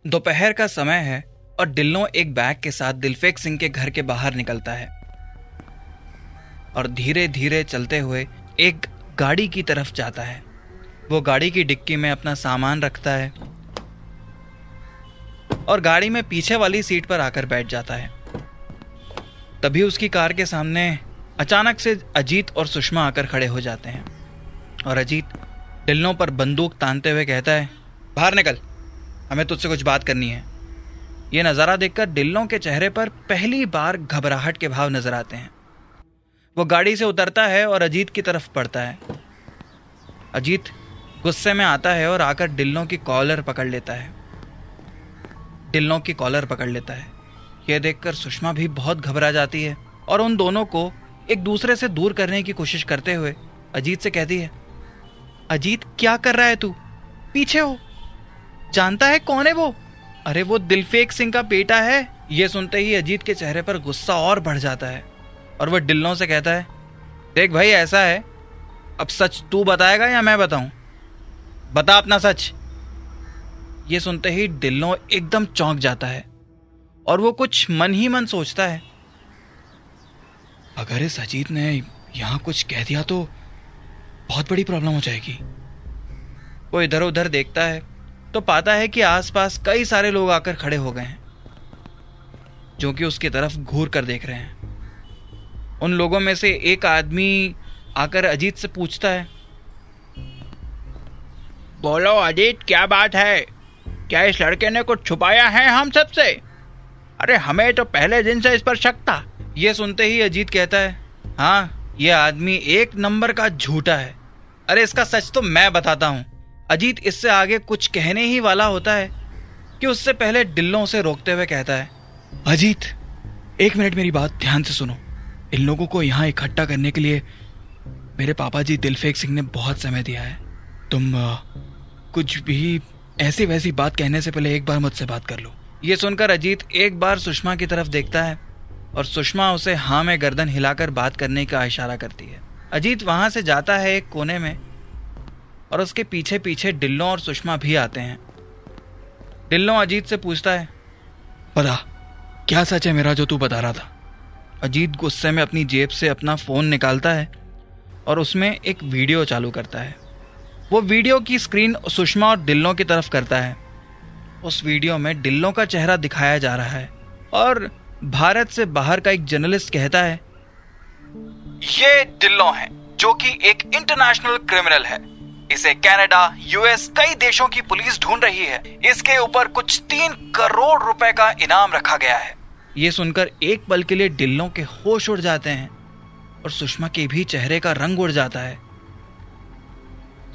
दोपहर का समय है और डिल्लो एक बैग के साथ दिलफेक सिंह के घर के बाहर निकलता है और धीरे धीरे चलते हुए एक गाड़ी की तरफ जाता है। वो गाड़ी की डिक्की में अपना सामान रखता है और गाड़ी में पीछे वाली सीट पर आकर बैठ जाता है। तभी उसकी कार के सामने अचानक से अजीत और सुषमा आकर खड़े हो जाते हैं और अजीत डिल्लो पर बंदूक तानते हुए कहता है, बाहर निकल, हमें तुझसे कुछ बात करनी है। यह नज़ारा देखकर डिल्लो के चेहरे पर पहली बार घबराहट के भाव नजर आते हैं। वो गाड़ी से उतरता है और अजीत की तरफ बढ़ता है। अजीत गुस्से में आता है और आकर डिल्लो की कॉलर पकड़ लेता है। यह देखकर सुषमा भी बहुत घबरा जाती है और उन दोनों को एक दूसरे से दूर करने की कोशिश करते हुए अजीत से कहती है, अजीत क्या कर रहा है तू? पीछे हो, जानता है कौन है वो? अरे वो दिलफेक सिंह का बेटा है। ये सुनते ही अजीत के चेहरे पर गुस्सा और बढ़ जाता है और वह डिल्लो से कहता है, देख भाई, ऐसा है, अब सच तू बताएगा या मैं बताऊं? बता अपना सच। ये सुनते ही डिल्लो एकदम चौंक जाता है और वो कुछ मन ही मन सोचता है, अगर इस अजीत ने यहां कुछ कह दिया तो बहुत बड़ी प्रॉब्लम हो जाएगी। वो इधर उधर देखता है तो पाता है कि आसपास कई सारे लोग आकर खड़े हो गए हैं जो कि उसकी तरफ घूर कर देख रहे हैं। उन लोगों में से एक आदमी आकर अजीत से पूछता है, बोलो अजीत, क्या बात है? क्या इस लड़के ने कुछ छुपाया है हम सबसे? अरे हमें तो पहले दिन से इस पर शक था। ये सुनते ही अजीत कहता है, हाँ, ये आदमी एक नंबर का झूठा है। अरे इसका सच तो मैं बताता हूँ। अजीत इससे आगे कुछ कहने ही वाला होता है कि उससे पहले डिल्लो उसे रोकते हुए कहता है, अजीत, एक मिनट मेरी बात ध्यान से सुनो। इन लोगों को यहाँ इकट्ठा करने के लिए मेरे पापा जी दिलफेक सिंह ने बहुत समय दिया है। तुम कुछ भी ऐसी वैसी बात कहने से पहले एक बार मुझसे बात कर लो। ये सुनकर अजीत एक बार सुषमा की तरफ देखता है और सुषमा उसे हाँ में गर्दन हिलाकर बात करने का इशारा करती है। अजीत वहां से जाता है एक कोने में और उसके पीछे पीछे डिल्लो और सुषमा भी आते हैं। डिल्लो अजीत से पूछता है, बता, क्या सच है मेरा जो तू बता रहा था? अजीत गुस्से में अपनी जेब से अपना फोन निकालता है और उसमें एक वीडियो चालू करता है। वो वीडियो की स्क्रीन सुषमा और डिल्लो की तरफ करता है। उस वीडियो में डिल्लो का चेहरा दिखाया जा रहा है और भारत से बाहर का एक जर्नलिस्ट कहता है, ये डिल्लो है जो कि एक इंटरनेशनल क्रिमिनल है। इसे कनाडा, यूएस, कई देशों की पुलिस ढूंढ रही है। इसके ऊपर कुछ 3 करोड़ रुपए का इनाम रखा गया है। ये सुनकर एक पल के लिए डिल्लो के होश उड़ जाते हैं और सुषमा के भी चेहरे का रंग उड़ जाता है।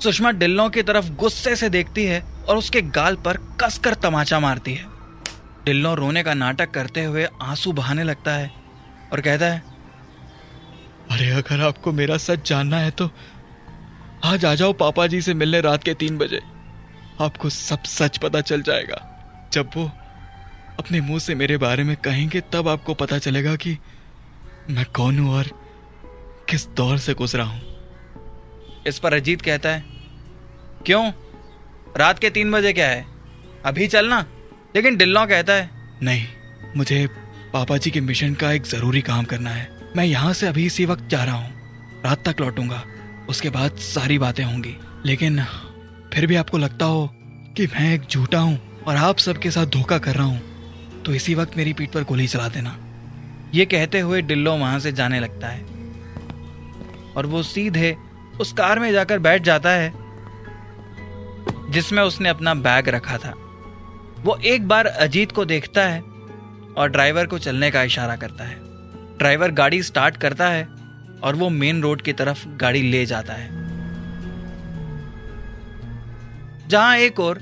सुषमा डिल्लो की तरफ गुस्से से देखती है और उसके गाल पर कसकर तमाचा मारती है। डिल्लो रोने का नाटक करते हुए आंसू बहाने लगता है और कहता है, अरे अगर आपको मेरा सच जानना है तो आज आ जाओ पापा जी से मिलने रात के 3 बजे। आपको सब सच पता चल जाएगा। जब वो अपने मुंह से मेरे बारे में कहेंगे तब आपको पता चलेगा कि मैं कौन हूं और किस दौर से गुजरा हूं। इस पर अजीत कहता है, क्यों, रात के 3 बजे क्या है, अभी चलना? लेकिन डिल्लो कहता है, नहीं, मुझे पापा जी के मिशन का एक जरूरी काम करना है। मैं यहाँ से अभी इसी वक्त जा रहा हूँ, रात तक लौटूंगा, उसके बाद सारी बातें होंगी। लेकिन फिर भी आपको लगता हो कि मैं एक झूठा हूँ और आप सबके साथ धोखा कर रहा हूँ तो इसी वक्त मेरी पीठ पर गोली चला देना। ये कहते हुए डिल्लो वहां से जाने लगता है और वो सीधे उस कार में जाकर बैठ जाता है जिसमें उसने अपना बैग रखा था। वो एक बार अजीत को देखता है और ड्राइवर को चलने का इशारा करता है। ड्राइवर गाड़ी स्टार्ट करता है और वो मेन रोड की तरफ गाड़ी ले जाता है। जहां एक ओर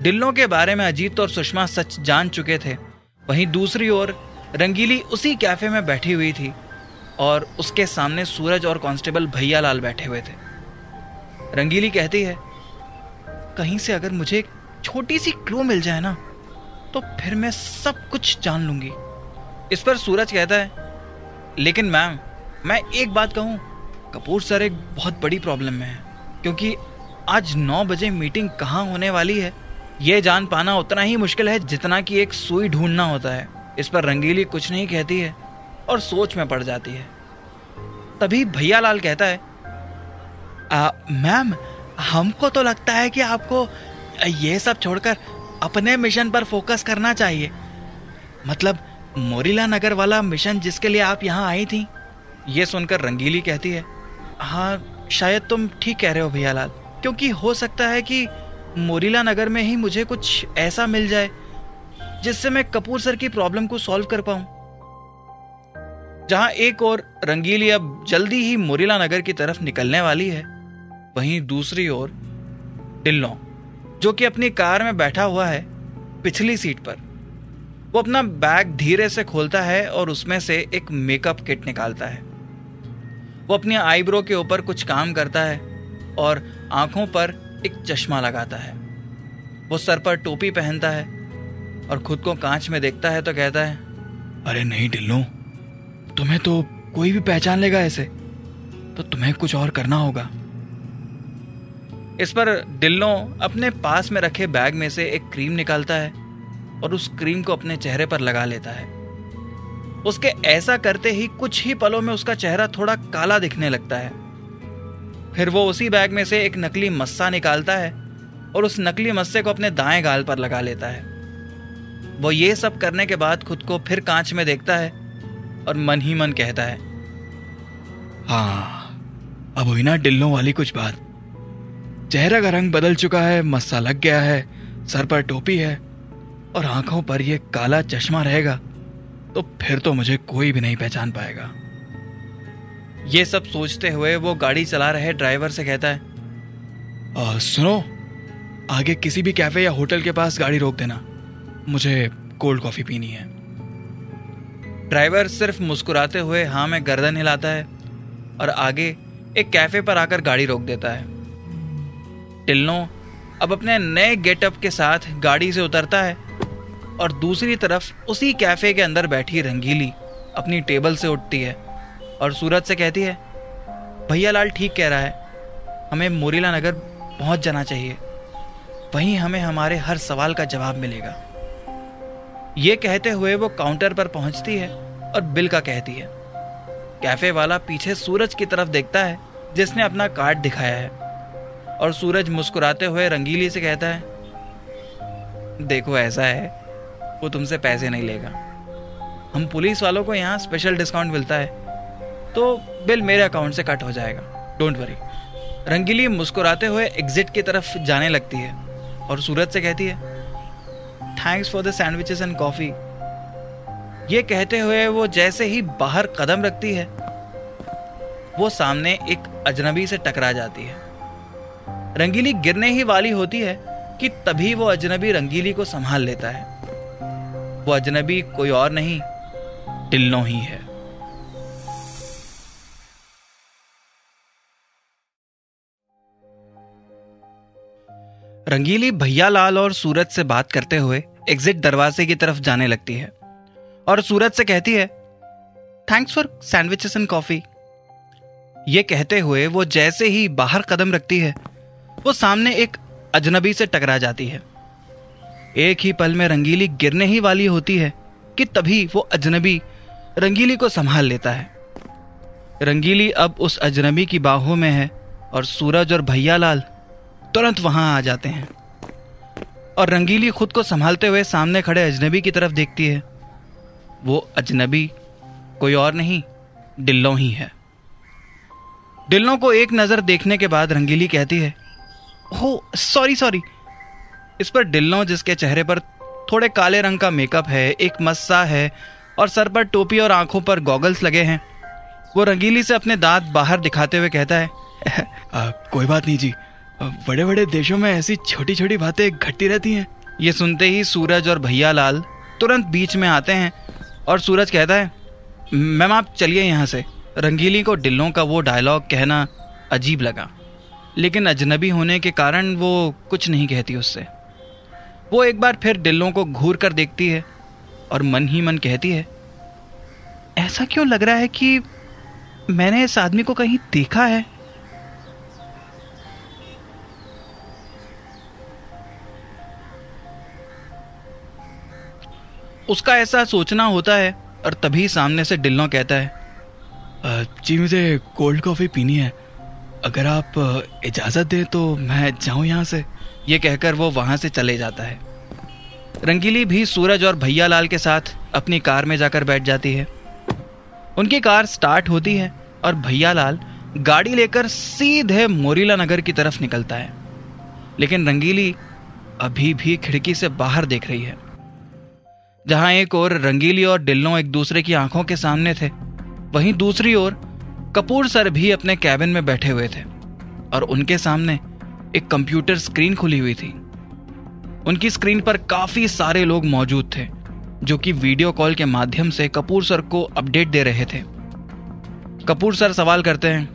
डिल्लो के बारे में अजीत और सुषमा सच जान चुके थे, वहीं दूसरी ओर रंगीली उसी कैफे में बैठी हुई थी और उसके सामने सूरज और कांस्टेबल भैया लाल बैठे हुए थे। रंगीली कहती है, कहीं से अगर मुझे एक छोटी सी क्लू मिल जाए ना तो फिर मैं सब कुछ जान लूंगी। इस पर सूरज कहता है, लेकिन मैम, मैं एक बात कहूं, कपूर सर एक बहुत बड़ी प्रॉब्लम में है, क्योंकि आज 9 बजे मीटिंग कहाँ होने वाली है ये जान पाना उतना ही मुश्किल है जितना कि एक सुई ढूंढना होता है। इस पर रंगीली कुछ नहीं कहती है और सोच में पड़ जाती है। तभी भैया लाल कहता है, मैम, हमको तो लगता है कि आपको ये सब छोड़कर अपने मिशन पर फोकस करना चाहिए। मतलब मोरीला नगर वाला मिशन जिसके लिए आप यहाँ आई थी। ये सुनकर रंगीली कहती है, हाँ शायद तुम ठीक कह रहे हो भैया लाल, क्योंकि हो सकता है कि मोरीला नगर में ही मुझे कुछ ऐसा मिल जाए जिससे मैं कपूर सर की प्रॉब्लम को सॉल्व कर पाऊं। जहां एक और रंगीली अब जल्दी ही मोरीला नगर की तरफ निकलने वाली है, वहीं दूसरी ओर ढिल्लों, जो कि अपनी कार में बैठा हुआ है पिछली सीट पर, वो अपना बैग धीरे से खोलता है और उसमें से एक मेकअप किट निकालता है। वो अपनी आईब्रो के ऊपर कुछ काम करता है और आंखों पर एक चश्मा लगाता है। वो सर पर टोपी पहनता है और खुद को कांच में देखता है तो कहता है, अरे नहीं ढिल्लों, तुम्हें तो कोई भी पहचान लेगा ऐसे, तो तुम्हें कुछ और करना होगा। इस पर ढिल्लों अपने पास में रखे बैग में से एक क्रीम निकालता है और उस क्रीम को अपने चेहरे पर लगा लेता है। उसके ऐसा करते ही कुछ ही पलों में उसका चेहरा थोड़ा काला दिखने लगता है। फिर वो उसी बैग में से एक नकली मस्सा निकालता है और उस नकली मस्से को अपने दाएं गाल पर लगा लेता है। वो ये सब करने के बाद खुद को फिर कांच में देखता है और मन ही मन कहता है, हाँ अब हुई ना ढिल्लों वाली कुछ बात। चेहरे का रंग बदल चुका है, मस्सा लग गया है, सर पर टोपी है और आंखों पर यह काला चश्मा रहेगा तो फिर तो मुझे कोई भी नहीं पहचान पाएगा। ये सब सोचते हुए वो गाड़ी चला रहे ड्राइवर से कहता है, सुनो, आगे किसी भी कैफे या होटल के पास गाड़ी रोक देना, मुझे कोल्ड कॉफी पीनी है। ड्राइवर सिर्फ मुस्कुराते हुए हाँ में गर्दन हिलाता है और आगे एक कैफे पर आकर गाड़ी रोक देता है। ढिल्लों अब अपने नए गेटअप के साथ गाड़ी से उतरता है और दूसरी तरफ उसी कैफे के अंदर बैठी रंगीली अपनी टेबल से उठती है और सूरज से कहती है, भैया लाल ठीक कह रहा है, हमें मोरीला नगर पहुंच जाना चाहिए, वहीं हमें हमारे हर सवाल का जवाब मिलेगा। ये कहते हुए वो काउंटर पर पहुंचती है और बिल का कहती है। कैफे वाला पीछे सूरज की तरफ देखता है जिसने अपना कार्ड दिखाया है और सूरज मुस्कुराते हुए रंगीली से कहता है, देखो ऐसा है, वो तुमसे पैसे नहीं लेगा, हम पुलिस वालों को यहाँ स्पेशल डिस्काउंट मिलता है, तो बिल मेरे अकाउंट से कट हो जाएगा, डोंट वरी। रंगीली मुस्कुराते हुए एग्जिट की तरफ जाने लगती है और सूरज से कहती है, thanks for the sandwiches and coffee. ये कहते हुए वो जैसे ही बाहर कदम रखती है, वो सामने एक अजनबी से टकरा जाती है। रंगीली गिरने ही वाली होती है कि तभी वो अजनबी रंगीली को संभाल लेता है। वो अजनबी कोई और नहीं, ढिल्लों ही है। रंगीली भैया लाल और सूरज से बात करते हुए एग्जिट दरवाजे की तरफ जाने लगती है और सूरज से कहती है, thanks for sandwiches and coffee. ये कहते हुए वो जैसे ही बाहर कदम रखती है, वो सामने एक अजनबी से टकरा जाती है। एक ही पल में रंगीली गिरने ही वाली होती है कि तभी वो अजनबी रंगीली को संभाल लेता है। रंगीली अब उस अजनबी की बाहों में है और सूरज और भैया लाल तुरंत वहां आ जाते हैं और रंगीली खुद को संभालते हुए सामने खड़े अजनबी की तरफ देखती है। वो अजनबी कोई और नहीं, ढिल्लों ही है। ढिल्लों को एक नजर देखने के बाद रंगीली कहती है, ओह सॉरी। इस पर ढिल्लों, जिसके चेहरे पर थोड़े काले रंग का मेकअप है, एक मस्सा है और सर पर टोपी और आंखों पर गॉगल्स लगे हैं, वो रंगीली से अपने दांत बाहर दिखाते हुए कहता है, कोई बात नहीं जी, बड़े बड़े देशों में ऐसी छोटी छोटी बातें घटती रहती हैं। ये सुनते ही सूरज और भैया लाल तुरंत बीच में आते हैं और सूरज कहता है, मैम आप चलिए यहाँ से। रंगीली को ढिल्लों का वो डायलॉग कहना अजीब लगा, लेकिन अजनबी होने के कारण वो कुछ नहीं कहती उससे। वो एक बार फिर ढिल्लों को घूर कर देखती है और मन ही मन कहती है, ऐसा क्यों लग रहा है कि मैंने इस आदमी को कहीं देखा है। उसका ऐसा सोचना होता है और तभी सामने से डिल्लो कहता है, जी मुझे कोल्ड कॉफ़ी पीनी है, अगर आप इजाज़त दें तो मैं जाऊं यहाँ से। ये कहकर वो वहाँ से चले जाता है। रंगीली भी सूरज और भैया लाल के साथ अपनी कार में जाकर बैठ जाती है। उनकी कार स्टार्ट होती है और भैया लाल गाड़ी लेकर सीधे मोरीला नगर की तरफ निकलता है, लेकिन रंगीली अभी भी खिड़की से बाहर देख रही है। जहां एक ओर रंगीली और डिल्लो एक दूसरे की आंखों के सामने थे, वहीं दूसरी ओर कपूर सर भी अपने कैबिन में बैठे हुए थे और उनके सामने एक कंप्यूटर स्क्रीन खुली हुई थी। उनकी स्क्रीन पर काफी सारे लोग मौजूद थे जो कि वीडियो कॉल के माध्यम से कपूर सर को अपडेट दे रहे थे। कपूर सर सवाल करते हैं,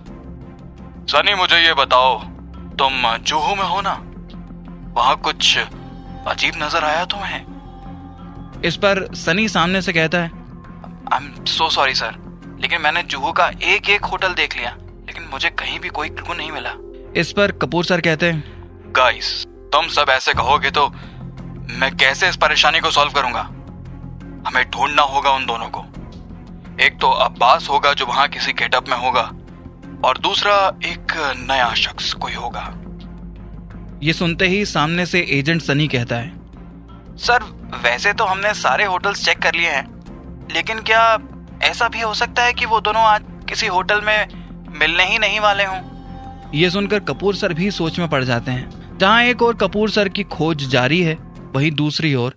सनी मुझे ये बताओ, तुम जुहू में हो ना? वहां कुछ अजीब नजर आया तुम्हें? इस पर सनी सामने से कहता है, I am so sorry sir, लेकिन मैंने जुहू का एक एक होटल देख लिया, लेकिन मुझे कहीं भी कोई क्लू नहीं मिला। इस पर कपूर सर कहते हैं, गाइस तुम सब ऐसे कहोगे तो मैं कैसे इस परेशानी को सॉल्व करूंगा? हमें ढूंढना होगा उन दोनों को। एक तो अब्बास होगा जो वहां किसी गेटअप में होगा, और दूसरा एक नया शख्स कोई होगा। ये सुनते ही सामने से एजेंट सनी कहता है, सर वैसे तो हमने सारे होटल्स चेक कर लिए हैं, लेकिन क्या ऐसा भी हो सकता है कि वो दोनों आज किसी होटल में मिलने ही नहीं वाले हों? ये सुनकर कपूर सर भी सोच में पड़ जाते हैं। जहां एक ओर कपूर सर की खोज जारी है, वहीं दूसरी ओर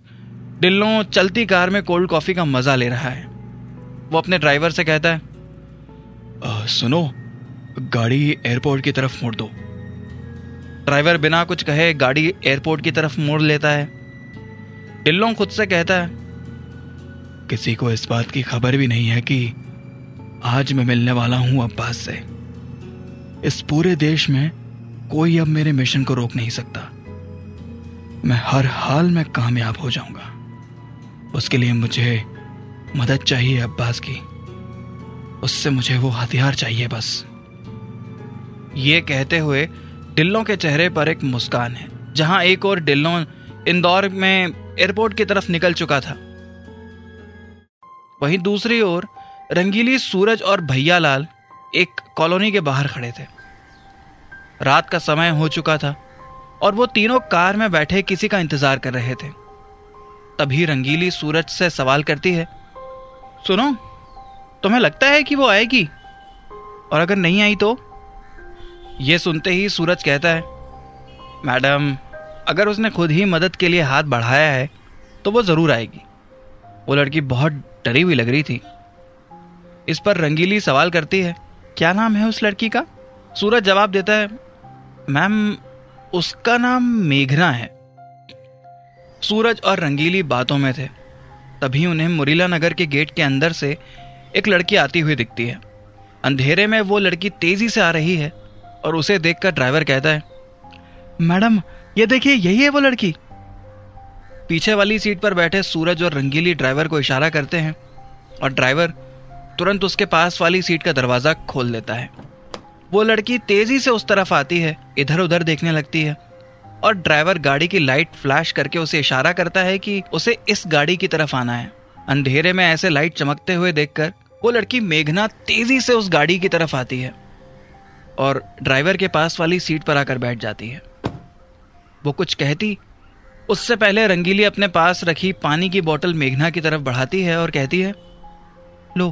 डिल्लो चलती कार में कोल्ड कॉफी का मजा ले रहा है। वो अपने ड्राइवर से कहता है, सुनो, गाड़ी एयरपोर्ट की तरफ मोड़ दो। ड्राइवर बिना कुछ कहे गाड़ी एयरपोर्ट की तरफ मोड़ लेता है। डिल्लो खुद से कहता है, किसी को इस बात की खबर भी नहीं है कि आज मैं मिलने वाला हूं अब्बास से। इस पूरे देश में कोई अब मेरे मिशन को रोक नहीं सकता। मैं हर हाल में कामयाब हो जाऊंगा। उसके लिए मुझे मदद चाहिए अब्बास की। उससे मुझे वो हथियार चाहिए बस। ये कहते हुए डिल्लो के चेहरे पर एक मुस्कान है। जहां एक और डिल्लो इंदौर में एयरपोर्ट की तरफ निकल चुका था, वहीं दूसरी ओर रंगीली, सूरज और भैया लाल एक कॉलोनी के बाहर खड़े थे। रात का समय हो चुका था और वो तीनों कार में बैठे किसी का इंतजार कर रहे थे। तभी रंगीली सूरज से सवाल करती है, सुनो, तुम्हें लगता है कि वो आएगी? और अगर नहीं आई तो? ये सुनते ही सूरज कहता है, मैडम, अगर उसने खुद ही मदद के लिए हाथ बढ़ाया है तो वो जरूर आएगी। वो लड़की बहुत डरी हुई लग रही थी। इस पर रंगीली सवाल करती है, क्या नाम है उस लड़की का? सूरज जवाब देता है, मैम उसका नाम मेघना है। सूरज और रंगीली बातों में थे। तभी उन्हें मुरीला नगर के गेट के अंदर से एक लड़की आती हुई दिखती है। अंधेरे में वो लड़की तेजी से आ रही है और उसे देखकर ड्राइवर कहता है, मैडम ये देखिए, यही है वो लड़की। पीछे वाली सीट पर बैठे सूरज और रंगीली ड्राइवर को इशारा करते हैं और ड्राइवर तुरंत उसके पास वाली सीट का दरवाजा खोल देता है। वो लड़की तेजी से उस तरफ आती है, इधर उधर देखने लगती है और ड्राइवर गाड़ी की लाइट फ्लैश करके उसे इशारा करता है कि उसे इस गाड़ी की तरफ आना है। अंधेरे में ऐसे लाइट चमकते हुए देखकर वो लड़की मेघना तेजी से उस गाड़ी की तरफ आती है और ड्राइवर के पास वाली सीट पर आकर बैठ जाती है। वो कुछ कहती उससे पहले रंगीली अपने पास रखी पानी की बोतल मेघना की तरफ बढ़ाती है और कहती है, लो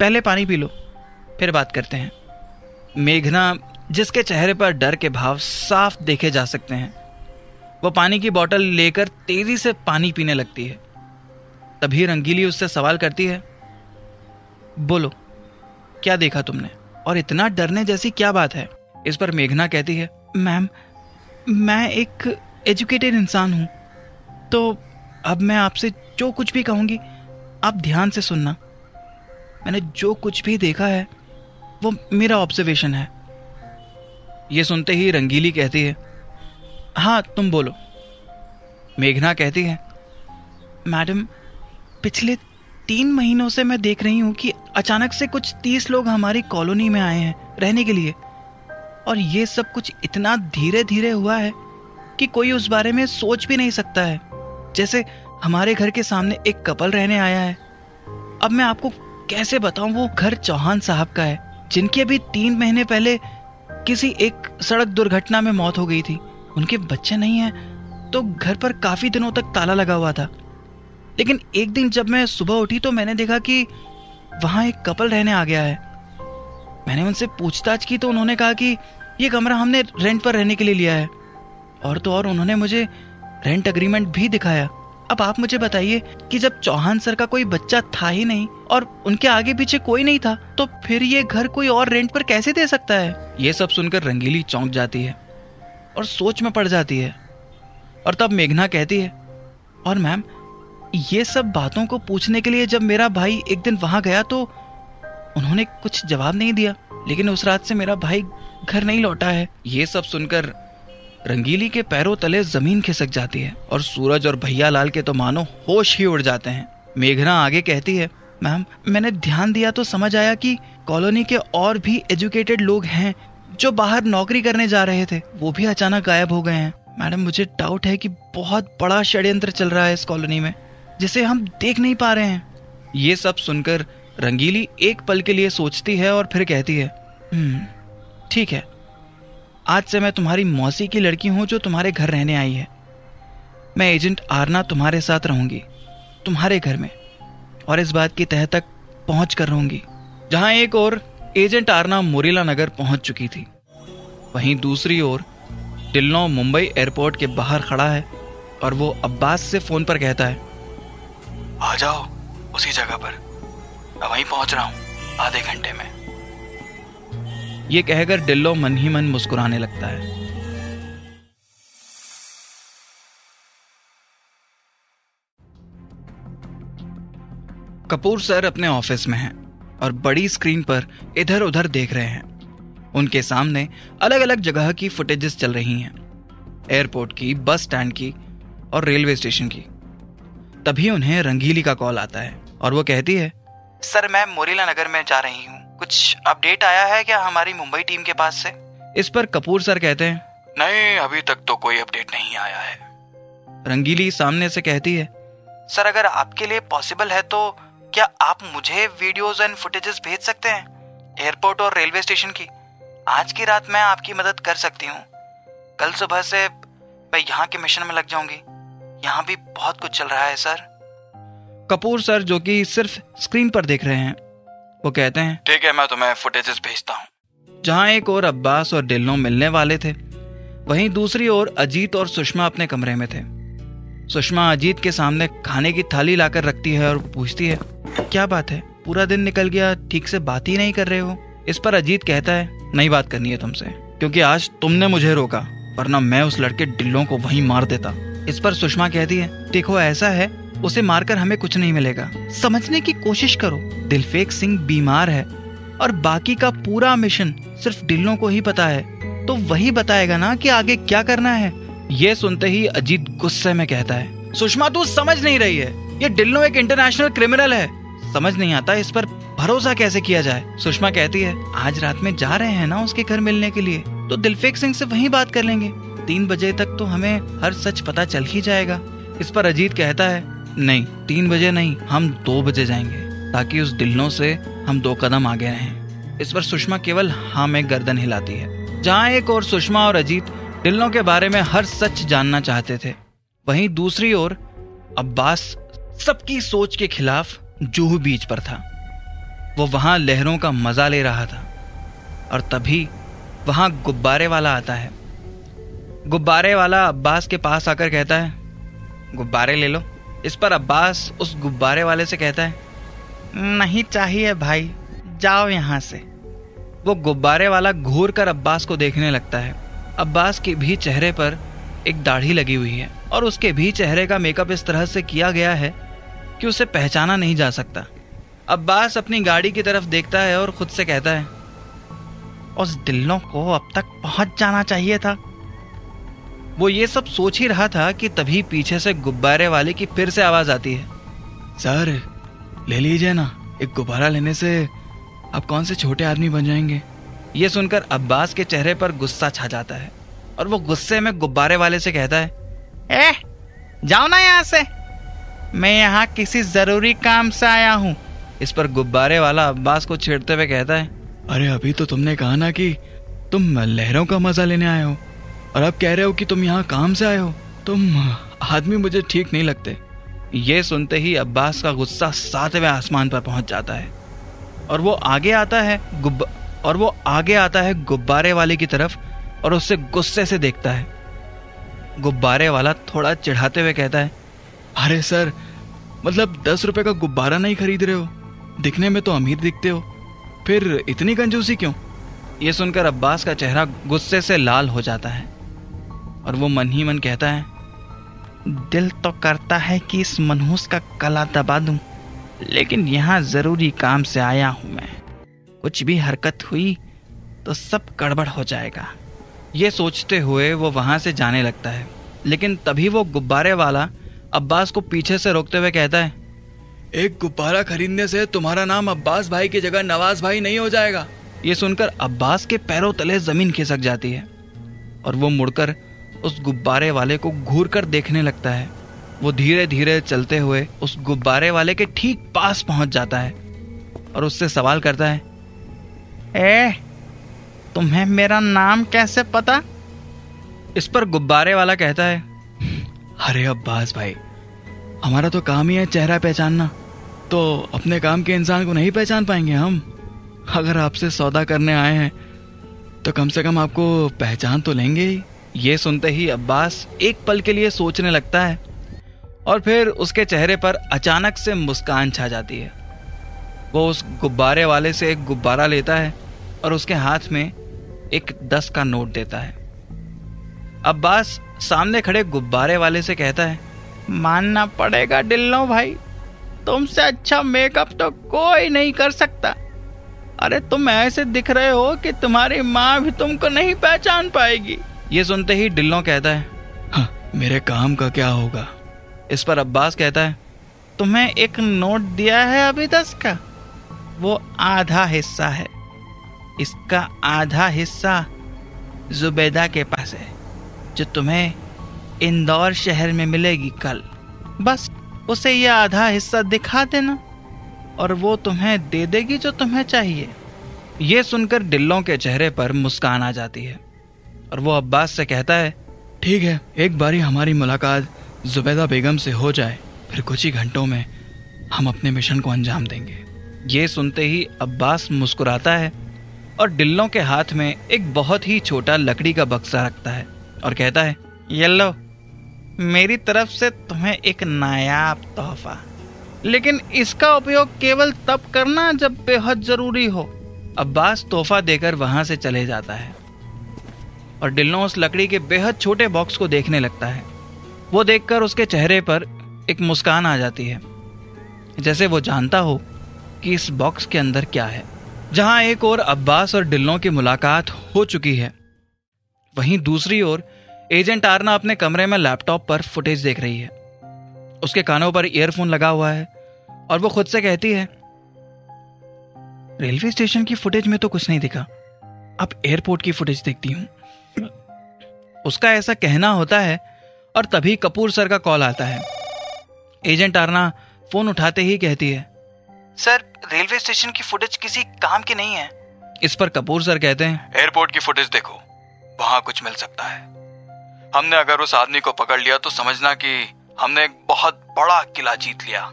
पहले पानी पी लो, फिर बात करते हैं। मेघना, जिसके चेहरे पर डर के भाव साफ देखे जा सकते हैं, वो पानी की बोतल लेकर तेजी से पानी पीने लगती है। तभी रंगीली उससे सवाल करती है, बोलो क्या देखा तुमने और इतना डरने जैसी क्या बात है? इस पर मेघना कहती है, मैम मैं एक एजुकेटेड इंसान हूं, तो अब मैं आपसे जो कुछ भी कहूंगी आप ध्यान से सुनना। मैंने जो कुछ भी देखा है वो मेरा ऑब्जर्वेशन है। ये सुनते ही रंगीली कहती है, हाँ तुम बोलो। मेघना कहती है, मैडम पिछले 3 महीनों से मैं देख रही हूं कि अचानक से कुछ 30 लोग हमारी कॉलोनी में आए हैं रहने के लिए, और ये सब कुछ इतना धीरे धीरे हुआ है कि कोई उस बारे में सोच भी नहीं सकता है। जैसे हमारे घर के सामने एक कपल रहने आया है। अब मैं आपको कैसे बताऊं, वो घर चौहान साहब का है, जिनकी अभी 3 महीने पहले किसी एक सड़क दुर्घटना में मौत हो गई थी। उनके बच्चे नहीं हैं, तो घर पर काफी दिनों तक ताला लगा हुआ था। लेकिन एक दिन जब मैं सुबह उठी तो मैंने देखा कि वहां एक कपल रहने आ गया है। मैंने उनसे पूछताछ की तो उन्होंने कहा कि ये कमरा हमने रेंट पर रहने के लिए लिया है। और तो और उन्होंने मुझे रेंट एग्रीमेंट भी दिखाया। अब आप मुझे बताइए कि जब चौहान सर का कोई बच्चा था ही नहीं और उनके आगे पीछे कोई नहीं था, तो फिर ये घर कोई और रेंट पर कैसे दे सकता है? ये सब सुनकर रंगीली चौंक जाती है और सोच में पड़ जाती है। और तब मेघना कहती है, और मैम, ये सब बातों को पूछने के लिए जब मेरा भाई एक दिन वहां गया तो उन्होंने कुछ जवाब नहीं दिया, लेकिन उस रात से मेरा भाई घर नहीं लौटा है। ये सब सुनकर रंगीली के पैरों तले जमीन खिसक जाती है और सूरज और भैया लाल के तो मानो होश ही उड़ जाते हैं। मेघना आगे कहती है, मैम, मैंने ध्यान दिया तो समझ आया कि कॉलोनी के और भी एजुकेटेड लोग हैं जो बाहर नौकरी करने जा रहे थे, वो भी अचानक गायब हो गए हैं। मैडम, मुझे डाउट है कि बहुत बड़ा षड्यंत्र चल रहा है इस कॉलोनी में, जिसे हम देख नहीं पा रहे हैं। ये सब सुनकर रंगीली एक पल के लिए सोचती है और फिर कहती है, ठीक है, आज से मैं तुम्हारी मौसी की लड़की हूं जो तुम्हारे घर रहने आई है। मैं एजेंट आरना तुम्हारे साथ रहूंगी, तुम्हारे घर में, और इस बात की तह तक पहुंच कर रहूंगी। जहां एक ओर एजेंट आरना मुरीला नगर पहुंच चुकी थी, वहीं दूसरी ओर ढिल्लों मुंबई एयरपोर्ट के बाहर खड़ा है और वो अब्बास से फोन पर कहता है, आ जाओ उसी जगह पर, मैं वहीं पहुंच रहा हूं आधे घंटे में। ये कहकर ढिल्लों मन ही मन मुस्कुराने लगता है। कपूर सर अपने ऑफिस में हैं और बड़ी स्क्रीन पर इधर उधर देख रहे हैं। उनके सामने अलग अलग जगह की फुटेजेस चल रही हैं, एयरपोर्ट की, बस स्टैंड की और रेलवे स्टेशन की। तभी उन्हें रंगीली का कॉल आता है और वो कहती है, सर, मैं मुरीला नगर में जा रही हूँ, कुछ अपडेट आया है क्या हमारी मुंबई टीम के पास से? इस पर कपूर सर कहते हैं, नहीं, अभी तक तो कोई अपडेट नहीं आया है। रंगीली सामने से कहती है, सर, अगर आपके लिए पॉसिबल है तो क्या आप मुझे वीडियोस एंड फुटेजेस भेज सकते हैं एयरपोर्ट और रेलवे स्टेशन की? आज की रात मैं आपकी मदद कर सकती हूँ। कल सुबह से मैं यहाँ के मिशन में लग जाऊंगी। यहाँ भी बहुत कुछ चल रहा है सर। कपूर सर, जो कि सिर्फ स्क्रीन पर देख रहे हैं, वो कहते हैं, ठीक है, मैं तुम्हें फुटेजेस भेजता हूँ। जहां एक और अब्बास और ढिल्लों मिलने वाले थे, वहीं दूसरी ओर अजीत और सुषमा अपने कमरे में थे। सुषमा अजीत के सामने खाने की थाली लाकर रखती है और पूछती है, क्या बात है, पूरा दिन निकल गया, ठीक से बात ही नहीं कर रहे हो? इस पर अजीत कहता है, नहीं बात करनी है तुमसे, क्योंकि आज तुमने मुझे रोका, वरना मैं उस लड़के ढिल्लों को वहीं मार देता। इस पर सुषमा कहती है, देखो, ऐसा है, उसे मारकर हमें कुछ नहीं मिलेगा, समझने की कोशिश करो। दिलफेक सिंह बीमार है और बाकी का पूरा मिशन सिर्फ ढिल्लों को ही पता है, तो वही बताएगा ना कि आगे क्या करना है। ये सुनते ही अजीत गुस्से में कहता है, सुषमा, तू समझ नहीं रही है, ये ढिल्लों एक इंटरनेशनल क्रिमिनल है, समझ नहीं आता इस पर भरोसा कैसे किया जाए। सुषमा कहती है, आज रात में जा रहे हैं ना उसके घर मिलने के लिए, तो दिलफेक सिंह से वहीं बात कर लेंगे। 3 बजे तक तो हमें हर सच पता चल ही जाएगा। इस पर अजीत कहता है, नहीं, 3 बजे नहीं, हम 2 बजे जाएंगे, ताकि उस ढिल्लों से हम 2 कदम आगे रहें। इस पर सुषमा केवल हाँ में गर्दन हिलाती है। जहां एक और सुषमा और अजीत ढिल्लों के बारे में हर सच जानना चाहते थे, वहीं दूसरी ओर अब्बास सबकी सोच के खिलाफ जूहू बीच पर था। वो वहां लहरों का मजा ले रहा था और तभी वहां गुब्बारे वाला आता है। गुब्बारे वाला अब्बास के पास आकर कहता है, गुब्बारे ले लो। इस पर अब्बास उस गुब्बारे वाले से कहता है, नहीं चाहिए भाई, जाओ यहां से। वो गुब्बारे वाला घूर कर अब्बास को देखने लगता है। अब्बास के भी चेहरे पर एक दाढ़ी लगी हुई है और उसके भी चेहरे का मेकअप इस तरह से किया गया है कि उसे पहचाना नहीं जा सकता। अब्बास अपनी गाड़ी की तरफ देखता है और खुद से कहता है, उस ढिल्लों को अब तक पहुंच जाना चाहिए था। वो ये सब सोच ही रहा था कि तभी पीछे से गुब्बारे वाले की फिर से आवाज आती है, सर, ले लीजिए ना, एक गुब्बारा लेने से आप कौन से छोटे आदमी बन जाएंगे। ये सुनकर अब्बास के चेहरे पर गुस्सा छा जाता है और वो गुस्से में गुब्बारे वाले से कहता है, जाओ ना यहाँ से, मैं यहाँ किसी जरूरी काम से आया हूँ। इस पर गुब्बारे वाला अब्बास को छेड़ते हुए कहता है, अरे अभी तो तुमने कहा ना कि तुम लहरों का मजा लेने आए हो, और अब कह रहे हो कि तुम यहाँ काम से आए हो। तुम आदमी मुझे ठीक नहीं लगते। ये सुनते ही अब्बास का गुस्सा 7वें आसमान पर पहुंच जाता है और वो आगे आता है गुब्बारे वाले की तरफ और उससे गुस्से से देखता है। गुब्बारे वाला थोड़ा चिढ़ाते हुए कहता है, अरे सर, मतलब 10 रुपए का गुब्बारा नहीं खरीद रहे हो? दिखने में तो अमीर दिखते हो, फिर इतनी कंजूसी क्यों? ये सुनकर अब्बास का चेहरा गुस्से से लाल हो जाता है और वो मन ही मन कहता है, दिल तो करता है कि इस मनहूस का गला दबा दूं, लेकिन यहाँ जरूरी काम से आया हूं मैं। कुछ भी हरकत हुई तो सब गड़बड़ हो जाएगा। ये सोचते हुए वो वहां से जाने लगता है, लेकिन तभी वो गुब्बारे वाला अब्बास को पीछे से रोकते हुए कहता है, एक गुब्बारा खरीदने से तुम्हारा नाम अब्बास भाई की जगह नवाज भाई नहीं हो जाएगा। ये सुनकर अब्बास के पैरों तले जमीन खिसक जाती है और वो मुड़कर उस गुब्बारे वाले को घूर कर देखने लगता है। वो धीरे धीरे चलते हुए उस गुब्बारे वाले के ठीक पास पहुंच जाता है और उससे सवाल करता है, तुम्हें मेरा नाम कैसे पता? इस पर गुब्बारे वाला कहता है, अरे अब्बास भाई, हमारा तो काम ही है चेहरा पहचानना, तो अपने काम के इंसान को नहीं पहचान पाएंगे हम? अगर आपसे सौदा करने आए हैं तो कम से कम आपको पहचान तो लेंगे ही। ये सुनते ही अब्बास एक पल के लिए सोचने लगता है और फिर उसके चेहरे पर अचानक से मुस्कान छा जाती है। वो उस गुब्बारे वाले से एक गुब्बारा लेता है और उसके हाथ में एक 10 का नोट देता है। अब्बास सामने खड़े गुब्बारे वाले से कहता है, मानना पड़ेगा डिल्लो भाई, तुमसे अच्छा मेकअप तो कोई नहीं कर सकता। अरे तुम ऐसे दिख रहे हो कि तुम्हारी माँ भी तुमको नहीं पहचान पाएगी। ये सुनते ही डिल्लो कहता है, हाँ, मेरे काम का क्या होगा? इस पर अब्बास कहता है, तुम्हें एक नोट दिया है अभी 10 का, वो आधा हिस्सा है, इसका आधा हिस्सा जुबैदा के पास है, जो तुम्हें इंदौर शहर में मिलेगी कल। बस उसे ये आधा हिस्सा दिखा देना और वो तुम्हें दे देगी जो तुम्हें चाहिए। ये सुनकर डिल्लों के चेहरे पर मुस्कान आ जाती है और वो अब्बास से कहता है, ठीक है, एक बारी हमारी मुलाकात जुबैदा बेगम से हो जाए, फिर कुछ ही घंटों में हम अपने मिशन को अंजाम देंगे। ये सुनते ही अब्बास मुस्कुराता है और डिल्लों के हाथ में एक बहुत ही छोटा लकड़ी का बक्सा रखता है और कहता है, ये लो, मेरी तरफ से तुम्हें एक नायाब तोहफा, लेकिन इसका उपयोग केवल तब करना जब बेहद जरूरी हो। अब्बास तोहफा देकर वहां से चले जाता है और डिल्लो उस लकड़ी के बेहद छोटे बॉक्स को देखने लगता है। वो देखकर उसके चेहरे पर एक मुस्कान आ जाती है, जैसे वो जानता हो कि इस बॉक्स के अंदर क्या है। जहां एक ओर अब्बास और डिल्लो की मुलाकात हो चुकी है, वहीं दूसरी ओर एजेंट आरना अपने कमरे में लैपटॉप पर फुटेज देख रही है। उसके कानों पर ईयरफोन लगा हुआ है और वो खुद से कहती है, रेलवे स्टेशन की फुटेज में तो कुछ नहीं दिखा, अब एयरपोर्ट की फुटेज देखती हूं। उसका ऐसा कहना होता है और तभी कपूर सर का कॉल आता है। एजेंट आरना फोन उठाते ही कहती है, सर, रेलवे स्टेशन की फुटेज किसी काम की नहीं है। इस पर कपूर सर कहते हैं, एयरपोर्ट की फुटेज देखो, वहां कुछ मिल सकता है। हमने अगर उस आदमी को पकड़ लिया तो समझना कि हमने एक बहुत बड़ा किला जीत लिया।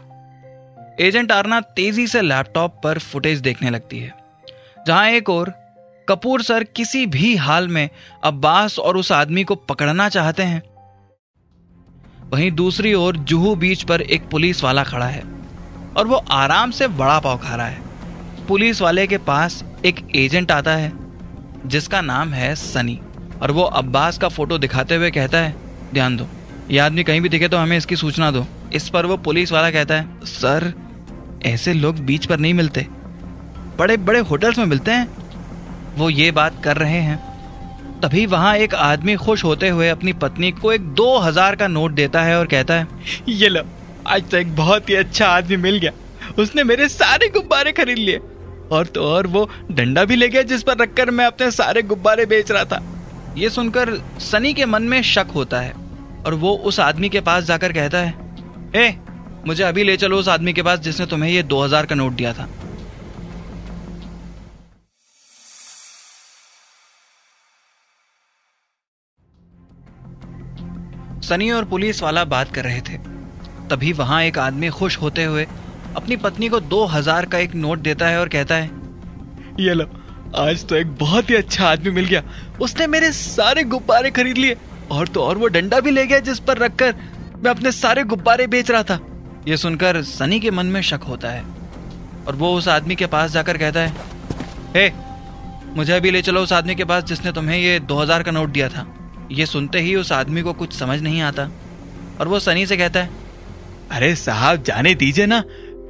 एजेंट आरना तेजी से लैपटॉप पर फुटेज देखने लगती है, जहां एक ओर कपूर सर किसी भी हाल में अब्बास और उस आदमी को पकड़ना चाहते हैं, वहीं दूसरी ओर जुहू बीच पर एक पुलिस वाला खड़ा है और वो आराम से वड़ा पाव खा रहा है। पुलिस वाले के पास एक एजेंट आता है जिसका नाम है सनी और वो अब्बास का फोटो दिखाते हुए कहता है, ध्यान दो, ये आदमी कहीं भी दिखे तो हमें इसकी सूचना दो। इस पर वो पुलिस वाला कहता है, सर, ऐसे लोग बीच पर नहीं मिलते, बड़े बड़े होटल्स में मिलते हैं। वो ये बात कर रहे हैं, तभी वहां एक आदमी खुश होते हुए अपनी पत्नी को एक 2000 का नोट देता है और कहता है, ये लो, आज तो एक बहुत ही अच्छा आदमी मिल गया, उसने मेरे सारे गुब्बारे खरीद लिए और तो और वो डंडा भी ले गया जिस पर रखकर मैं अपने सारे गुब्बारे बेच रहा था। ये सुनकर सनी के मन में शक होता है और वो उस आदमी के पास जाकर कहता है, मुझे अभी ले चलो उस आदमी के पास जिसने तुम्हें ये 2000 का नोट दिया था। सनी और पुलिस वाला बात कर रहे थे, तभी वहां एक आदमी खुश होते हुए अपनी पत्नी को 2000 का एक नोट देता है और कहता है, ये लो, आज तो एक बहुत ही अच्छा आदमी मिल गया, उसने मेरे सारे गुब्बारे खरीद लिए, और तो और वो डंडा भी ले गया जिस पर रखकर मैं अपने सारे गुब्बारे बेच रहा था। ये सुनकर सनी के मन में शक होता है और वो उस आदमी के पास जाकर कहता है, हे, मुझे अभी ले चलो उस आदमी के पास जिसने तुम्हें ये 2000 का नोट दिया था। ये सुनते ही उस आदमी को कुछ समझ नहीं आता और वो सनी से कहता है, अरे साहब, जाने दीजिए ना,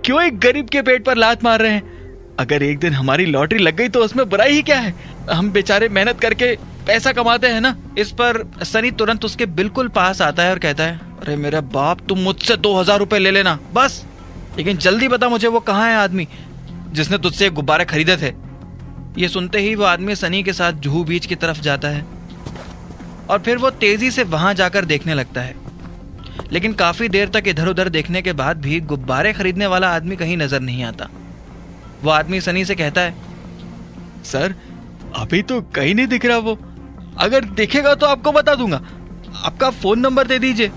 क्यों एक गरीब के पेट पर लात मार रहे हैं? अगर एक दिन हमारी लॉटरी लग गई तो उसमें बुराई ही क्या है? हम बेचारे मेहनत करके पैसा कमाते हैं ना। इस पर सनी तुरंत उसके बिल्कुल पास आता है और कहता है, अरे मेरे बाप, तुम मुझसे 2000 रुपए ले लेना बस, लेकिन जल्दी बता मुझे वो कहाँ है आदमी जिसने तुझसे गुब्बारे खरीदे थे। ये सुनते ही वो आदमी सनी के साथ जुहू बीच की तरफ जाता है और फिर वो तेजी से वहां जाकर देखने लगता है, लेकिन काफी देर तक इधर उधर देखने के बाद भी गुब्बारे खरीदने वाला आदमी कहीं नजर नहीं आता। वो आदमी सनी से कहता है, सर, अभी तो कहीं नहीं दिख रहा वो, अगर दिखेगा तो आपको बता दूंगा, आपका फोन नंबर दे दीजिए।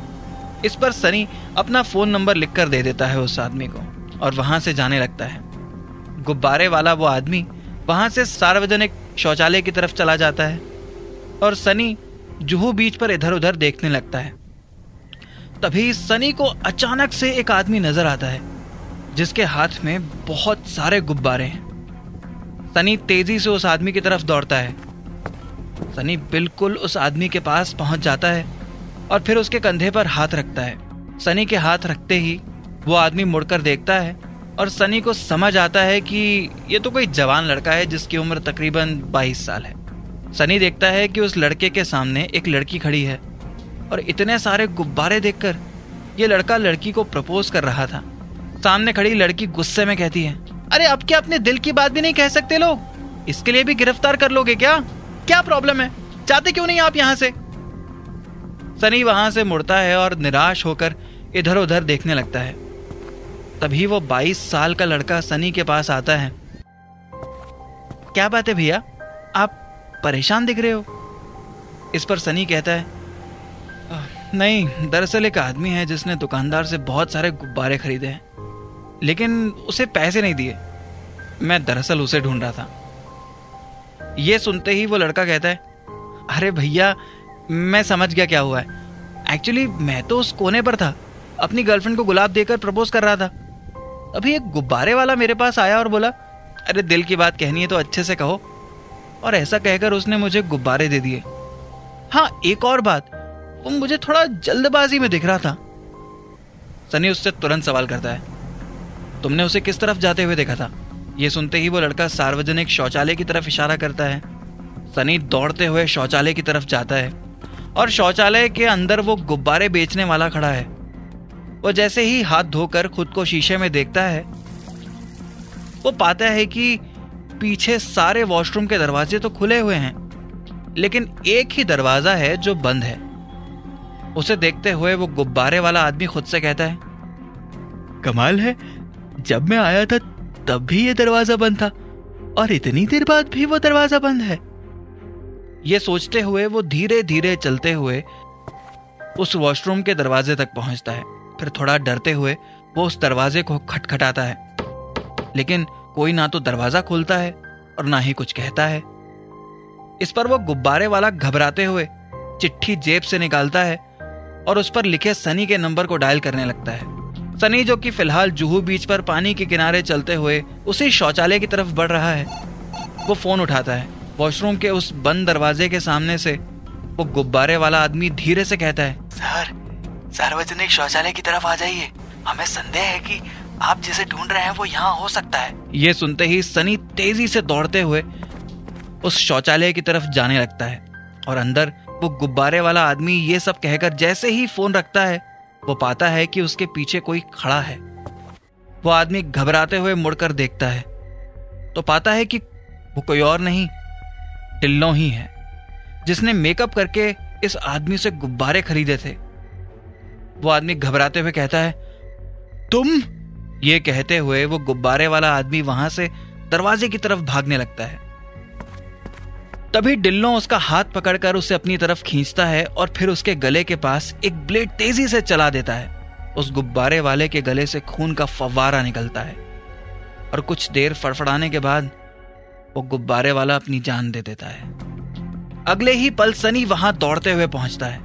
इस पर सनी अपना फोन नंबर लिखकर दे देता है उस आदमी को और वहां से जाने लगता है। गुब्बारे वाला वो आदमी वहां से सार्वजनिक शौचालय की तरफ चला जाता है और सनी जुहू बीच पर इधर उधर देखने लगता है। तभी सनी को अचानक से एक आदमी नजर आता है जिसके हाथ में बहुत सारे गुब्बारे हैं। सनी तेजी से उस आदमी की तरफ दौड़ता है। सनी बिल्कुल उस आदमी के पास पहुंच जाता है और फिर उसके कंधे पर हाथ रखता है। सनी के हाथ रखते ही वो आदमी मुड़कर देखता है और सनी को समझ आता है कि ये तो कोई जवान लड़का है जिसकी उम्र तकरीबन 22 साल है। सनी देखता है कि उस लड़के के सामने एक लड़की खड़ी है और इतने सारे गुब्बारे देखकर ये लड़का लड़की को प्रपोज कर रहा था। सामने खड़ी लड़की गुस्से में कहती है, अरे अब क्या अपने दिल की बात भी नहीं कह सकते लोग? इसके लिए भी गिरफ्तार कर लोगे क्या? क्या प्रॉब्लम है? चाहते क्यों नहीं आप यहां से? सनी वहां से मुड़ता है और निराश होकर इधर उधर देखने लगता है। तभी वो 22 साल का लड़का सनी के पास आता है। क्या बात है भैया, आप परेशान दिख रहे हो? इस पर सनी कहता है, नहीं, दरअसल एक आदमी है जिसने दुकानदार से बहुत सारे गुब्बारे खरीदे हैं, लेकिन उसे पैसे नहीं दिए। मैं दरअसल उसे ढूंढ रहा था। ये सुनते ही वो लड़का कहता है, अरे भैया, मैं समझ गया क्या हुआ है। एक्चुअली मैं तो उस कोने पर था, अपनी गर्लफ्रेंड को गुलाब देकर प्रपोज कर रहा था। अभी एक गुब्बारे वाला मेरे पास आया और बोला, अरे दिल की बात कहनी है तो अच्छे से कहो, और ऐसा कहकर उसने मुझे गुब्बारे दे दिए। हाँ, एक और बात, वो मुझे थोड़ा जल्दबाजी में दिख रहा था। सनी उससे तुरंत सवाल करता है, तुमने उसे किस तरफ जाते हुए देखा था? ये सुनते ही वो लड़का सार्वजनिक शौचालय की तरफ इशारा करता है। सनी दौड़ते हुए शौचालय की तरफ जाता है और शौचालय के अंदर वो गुब्बारे बेचने वाला खड़ा है। वो जैसे ही हाथ धोकर खुद को शीशे में देखता है, वो पाता है कि पीछे सारे वॉशरूम के दरवाजे तो खुले हुए हैं, लेकिन एक ही दरवाजा है जो बंद है। उसे देखते हुए वो गुब्बारे वाला आदमी खुद से कहता है, कमाल है, जब मैं आया था तब भी ये दरवाजा बंद था और इतनी देर बाद भी वो दरवाजा बंद है। ये सोचते हुए वो धीरे धीरे चलते हुए उस वॉशरूम के दरवाजे तक पहुंचता है। फिर थोड़ा डरते हुए वो उस दरवाजे को खटखटाता है, लेकिन कोई ना तो दरवाजा खोलता है और ना ही कुछ कहता है। इस पर वो गुब्बारे वाला घबराते हुए चिट्ठी जेब से निकालता है और उस पर लिखे सनी के नंबर को डायल करने लगता है। सनी, जो कि फिलहाल जुहू बीच पर पानी के किनारे चलते हुए उसी शौचालय की तरफ बढ़ रहा है, वो फोन उठाता है। वॉशरूम के उस बंद दरवाजे के सामने से वो गुब्बारे वाला आदमी धीरे से कहता है, सर, सार्वजनिक शौचालय की तरफ आ जाइए, हमें संदेह है कि आप जिसे ढूंढ रहे हैं वो यहाँ हो सकता है। ये सुनते ही सनी तेजी से दौड़ते हुए उस शौचालय की तरफ जाने लगता है और अंदर वो गुब्बारे वाला आदमी ये सब कहकर जैसे ही फोन रखता है, वो पाता है कि उसके पीछे कोई खड़ा है। वो आदमी घबराते हुए मुड़कर देखता है तो पाता है कि वो कोई और नहीं, टिल्लो ही है, जिसने मेकअप करके इस आदमी से गुब्बारे खरीदे थे। वो आदमी घबराते हुए कहता है, तुम? ये कहते हुए वो गुब्बारे वाला आदमी वहां से दरवाजे की तरफ भागने लगता है। तभी डिल्लो उसका हाथ पकड़कर उसे अपनी तरफ खींचता है और फिर उसके गले के पास एक ब्लेड तेजी से चला देता है। उस गुब्बारे वाले के गले से खून का फव्वारा निकलता है और कुछ देर फड़फड़ाने के बाद वो गुब्बारे वाला अपनी जान दे देता है। अगले ही पल सनी वहां दौड़ते हुए पहुंचता है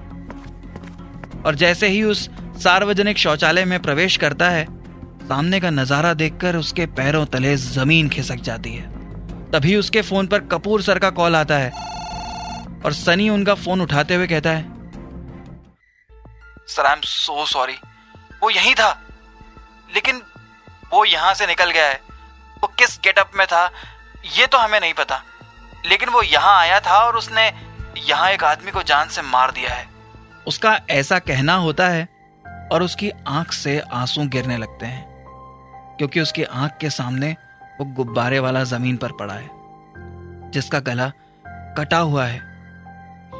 और जैसे ही उस सार्वजनिक शौचालय में प्रवेश करता है, सामने का नजारा देखकर उसके पैरों तले जमीन खिसक जाती है। तभी उसके फोन पर कपूर सर का कॉल आता है और सनी उनका फोन उठाते हुए कहता है, sir I am so sorry, वो यहीं था लेकिन वो यहां से निकल गया है। वो किस गेटअप में था ये तो हमें नहीं पता, लेकिन वो यहां आया था और उसने यहां एक आदमी को जान से मार दिया है। उसका ऐसा कहना होता है और उसकी आंख से आंसू गिरने लगते हैं क्योंकि उसकी आंख के सामने वो गुब्बारे वाला जमीन पर पड़ा है जिसका गला कटा हुआ है।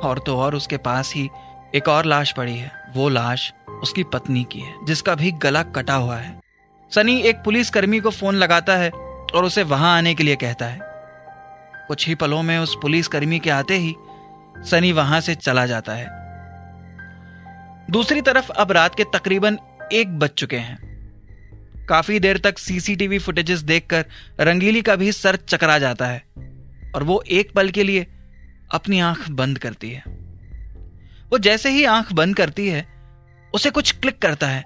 और तो और उसके पास ही एक और लाश पड़ी है। वो लाश उसकी पत्नी की है जिसका भी गला कटा हुआ है। सनी एक पुलिसकर्मी को फोन लगाता है और उसे वहां आने के लिए कहता है। कुछ ही पलों में उस पुलिसकर्मी के आते ही सनी वहां से चला जाता है। दूसरी तरफ अब रात के तकरीबन 1 बज चुके हैं। काफी देर तक सीसीटीवी फुटेजेस देखकर रंगीली का भी सर चकरा जाता है और वो एक पल के लिए अपनी आंख बंद करती है। वो जैसे ही आंख बंद करती है उसे कुछ क्लिक करता है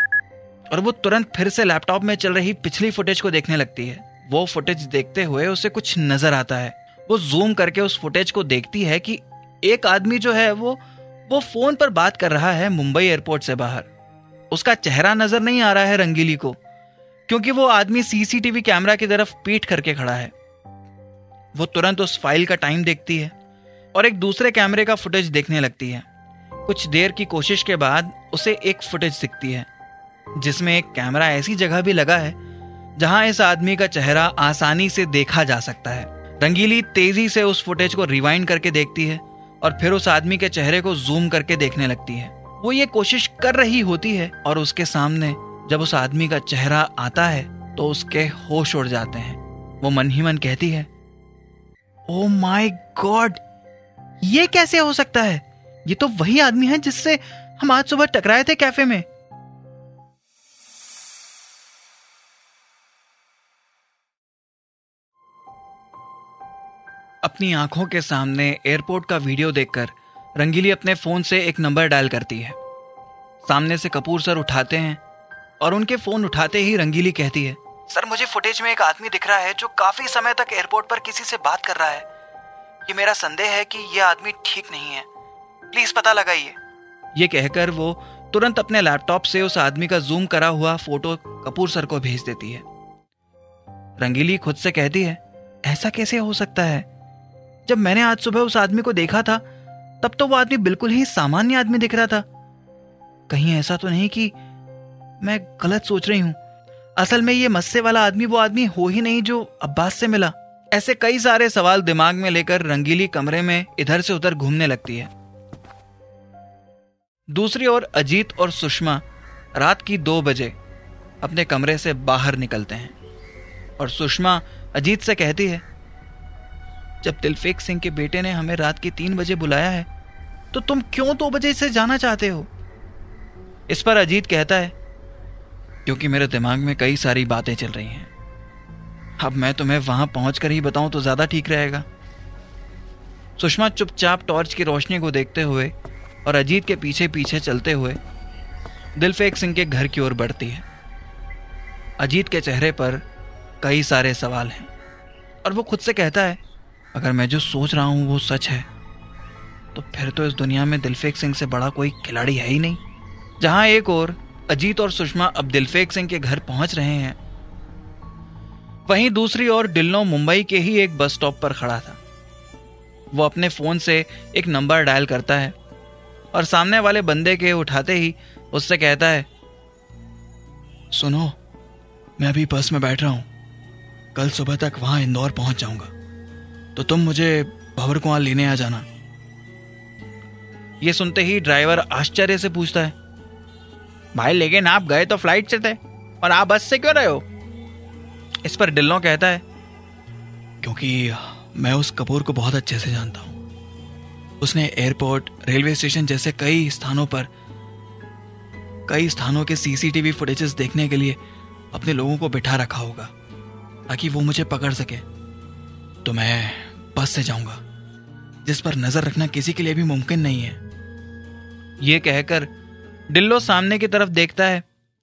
और वो तुरंत फिर से लैपटॉप में चल रही पिछली फुटेज को देखने लगती है। वो फुटेज देखते हुए उसे कुछ नजर आता है। वो जूम करके उस फुटेज को देखती है कि एक आदमी जो है वो फोन पर बात कर रहा है मुंबई एयरपोर्ट से बाहर। उसका चेहरा नजर नहीं आ रहा है रंगीली को क्योंकि वो आदमी सीसीटीवी कैमरा की तरफ पीठ करके खड़ा है। वो तुरंत उस फाइल का टाइम देखती है और एक दूसरे कैमरे का फुटेज देखने लगती है। कुछ देर की कोशिश के बाद उसे एक फुटेज दिखती है जिसमें एक कैमरा ऐसी जगह भी लगा है जहां इस आदमी का चेहरा आसानी से देखा जा सकता है। रंगीली तेजी से उस फुटेज को रिवाइंड करके देखती है और फिर उस आदमी के चेहरे को जूम करके देखने लगती है। वो ये कोशिश कर रही होती है और उसके सामने जब उस आदमी का चेहरा आता है तो उसके होश उड़ जाते हैं। वो मन ही मन कहती है, ओ माय गॉड, ये कैसे हो सकता है? ये तो वही आदमी है जिससे हम आज सुबह टकराए थे कैफे में। अपनी आंखों के सामने एयरपोर्ट का वीडियो देखकर रंगीली अपने फोन से एक नंबर डायल करती है। सामने से कपूर सर उठाते हैं और उनके फोन उठाते ही रंगीली कहती है, सर मुझे फुटेज में एक आदमी दिख रहा है जो काफी समय तक एयरपोर्ट पर किसी से बात कर रहा है। ये मेरा संदेह है कि यह आदमी ठीक नहीं है, प्लीज पता लगाइए। ये कहकर वो तुरंत अपने लैपटॉप से उस आदमी का जूम करा हुआ फोटो कपूर सर को भेज देती है। रंगीली खुद से कहती है, ऐसा कैसे हो सकता है? जब मैंने आज सुबह उस आदमी को देखा था तब तो वो आदमी बिल्कुल ही सामान्य आदमी दिख रहा था। कहीं ऐसा तो नहीं कि मैं गलत सोच रही हूं? असल में ये मस्से वाला आदमी वो आदमी हो ही नहीं जो अब्बास से मिला। ऐसे कई सारे सवाल दिमाग में लेकर रंगीली कमरे में इधर से उधर घूमने लगती है। दूसरी ओर अजीत और सुषमा रात की 2 बजे अपने कमरे से बाहर निकलते हैं और सुषमा अजीत से कहती है, जब दिलफेक सिंह के बेटे ने हमें रात के 3 बजे बुलाया है तो तुम क्यों 2 बजे से जाना चाहते हो? इस पर अजीत कहता है, क्योंकि मेरे दिमाग में कई सारी बातें चल रही हैं। अब मैं तुम्हें वहां पहुंचकर ही बताऊं तो ज्यादा ठीक रहेगा। सुषमा चुपचाप टॉर्च की रोशनी को देखते हुए और अजीत के पीछे पीछे चलते हुए दिलफेक सिंह के घर की ओर बढ़ती है। अजीत के चेहरे पर कई सारे सवाल हैं और वो खुद से कहता है, अगर मैं जो सोच रहा हूं वो सच है तो फिर तो इस दुनिया में दिलफेक सिंह से बड़ा कोई खिलाड़ी है ही नहीं। जहां एक ओर अजीत और सुषमा अब दिलफेक सिंह के घर पहुंच रहे हैं, वहीं दूसरी ओर डिल्लो मुंबई के ही एक बस स्टॉप पर खड़ा था। वो अपने फोन से एक नंबर डायल करता है और सामने वाले बंदे के उठाते ही उससे कहता है, सुनो, मैं अभी बस में बैठ रहा हूं, कल सुबह तक वहां इंदौर पहुंच जाऊंगा, तो तुम मुझे भंवर कुआं लेने आ जाना। ये सुनते ही ड्राइवर आश्चर्य से पूछता है, भाई लेकिन आप गए तो फ्लाइट से थे, और आप बस से क्यों रहे हो? इस पर डिल्लो कहता है, क्योंकि मैं उस कपूर को बहुत अच्छे से जानता हूँ। उसने एयरपोर्ट, रेलवे स्टेशन जैसे कई स्थानों के सीसीटीवी फुटेजेस देखने के लिए अपने लोगों को बिठा रखा होगा ताकि वो मुझे पकड़ सके। तो मैं बस से जाऊंगा, जिस पर नजर रखना किसी के लिए भी मुमकिन नहीं है। ये कहकर डिल्लो सामने की तरफ देखता है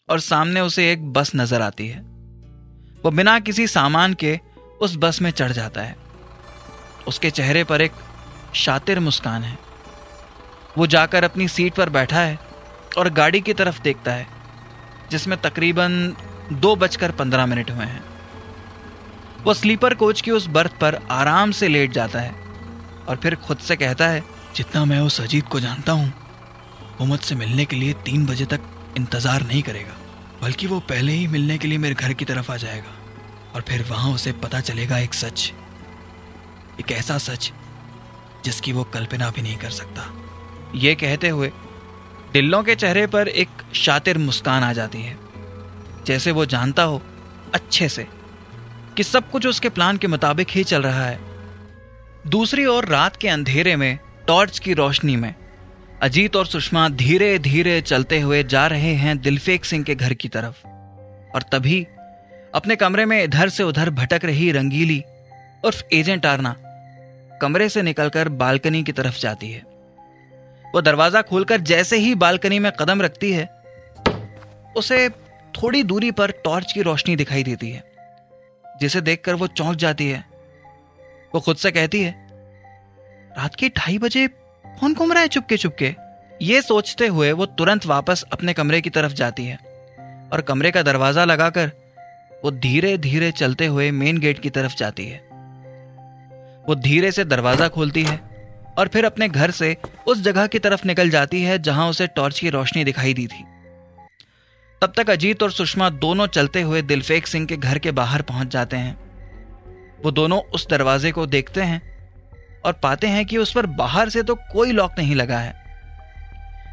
और सामने उसे एक बस नजर आती है। वो बिना किसी सामान के उस बस में चढ़ जाता है। उसके चेहरे पर एक शातिर मुस्कान है। वो जाकर अपनी सीट पर बैठा है और गाड़ी की तरफ देखता है, जिसमें तकरीबन 2:15 हुए हैं। वो स्लीपर कोच की उस बर्थ पर आराम से लेट जाता है और फिर खुद से कहता है, जितना मैं उस अजीत को जानता हूं, वो मुझसे मिलने के लिए 3 बजे तक इंतजार नहीं करेगा, बल्कि वो पहले ही मिलने के लिए मेरे घर की तरफ आ जाएगा। और फिर वहां उसे पता चलेगा एक सच, एक ऐसा सच जिसकी वो कल्पना भी नहीं कर सकता। ये कहते हुए डिल्लो के चेहरे पर एक शातिर मुस्कान आ जाती है, जैसे वो जानता हो अच्छे से कि सब कुछ उसके प्लान के मुताबिक ही चल रहा है। दूसरी ओर रात के अंधेरे में टॉर्च की रोशनी में अजीत और सुषमा धीरे धीरे चलते हुए जा रहे हैं दिलफेक सिंह के घर की तरफ। और तभी अपने कमरे में इधर से उधर भटक रही रंगीली उर्फ एजेंट आरना कमरे से निकलकर बालकनी की तरफ जाती है। वो दरवाजा खोलकर जैसे ही बालकनी में कदम रखती है, उसे थोड़ी दूरी पर टॉर्च की रोशनी दिखाई देती है, जिसे देखकर वो चौंक जाती है। वो खुद से कहती है, रात के 2:30 बजे कौन घूम रहा है चुपके चुपके? ये सोचते हुए वो तुरंत वापस अपने कमरे की तरफ जाती है और कमरे का दरवाजा लगाकर वो धीरे धीरे चलते हुए मेन गेट की तरफ जाती है। वो धीरे से दरवाजा खोलती है और फिर अपने घर से उस जगह की तरफ निकल जाती है जहां उसे टॉर्च की रोशनी दिखाई दी थी। तब तक अजीत और सुषमा दोनों चलते हुए दिलफेक सिंह के घर के बाहर पहुंच जाते हैं। वो दोनों उस दरवाजे को देखते हैं और पाते हैं कि उस पर बाहर से तो कोई लॉक नहीं लगा है।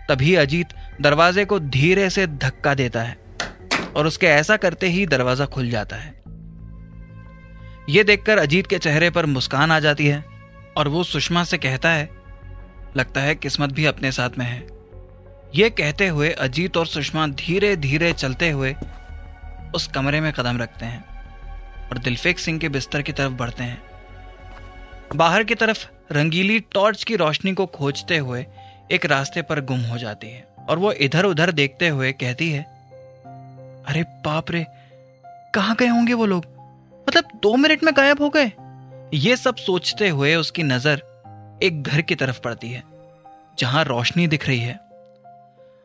तभी अजीत दरवाजे को धीरे से धक्का देता है और उसके ऐसा करते ही दरवाजा खुल जाता है। यह देखकर अजीत के चेहरे पर मुस्कान आ जाती है और वो सुषमा से कहता है, लगता है किस्मत भी अपने साथ में है। यह कहते हुए अजीत और सुषमा धीरे धीरे चलते हुए उस कमरे में कदम रखते हैं और दिलफेक सिंह के बिस्तर की तरफ बढ़ते हैं। बाहर की तरफ रंगीली टॉर्च की रोशनी को खोजते हुए एक रास्ते पर गुम हो जाती है और वो इधर उधर देखते हुए कहती है, अरे बाप रे, कहां गए होंगे वो लोग? मतलब 2 मिनट में गायब हो गए। ये सब सोचते हुए उसकी नजर एक घर की तरफ पड़ती है जहां रोशनी दिख रही है।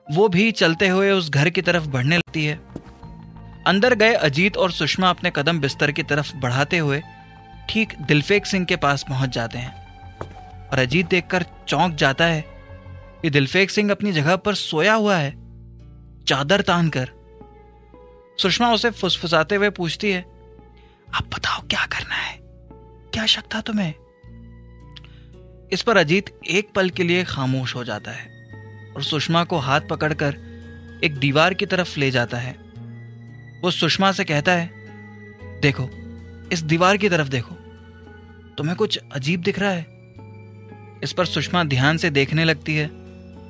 वो भी चलते हुए उस घर की तरफ बढ़ने लगती है। अंदर गए अजीत और सुषमा अपने कदम बिस्तर की तरफ बढ़ाते हुए ठीक दिलफेक सिंह के पास पहुंच जाते हैं और अजीत देखकर चौंक जाता है कि दिलफेक सिंह अपनी जगह पर सोया हुआ है, चादर तानकर। सुषमा उसे फुसफुसाते हुए पूछती है, आप बताओ क्या करना है, क्या शक था तुम्हें? इस पर अजीत एक पल के लिए खामोश हो जाता है और सुषमा को हाथ पकड़कर एक दीवार की तरफ ले जाता है। वो सुषमा से कहता है, देखो, इस दीवार की तरफ देखो, तुम्हें कुछ अजीब दिख रहा है? इस पर सुषमा ध्यान से देखने लगती है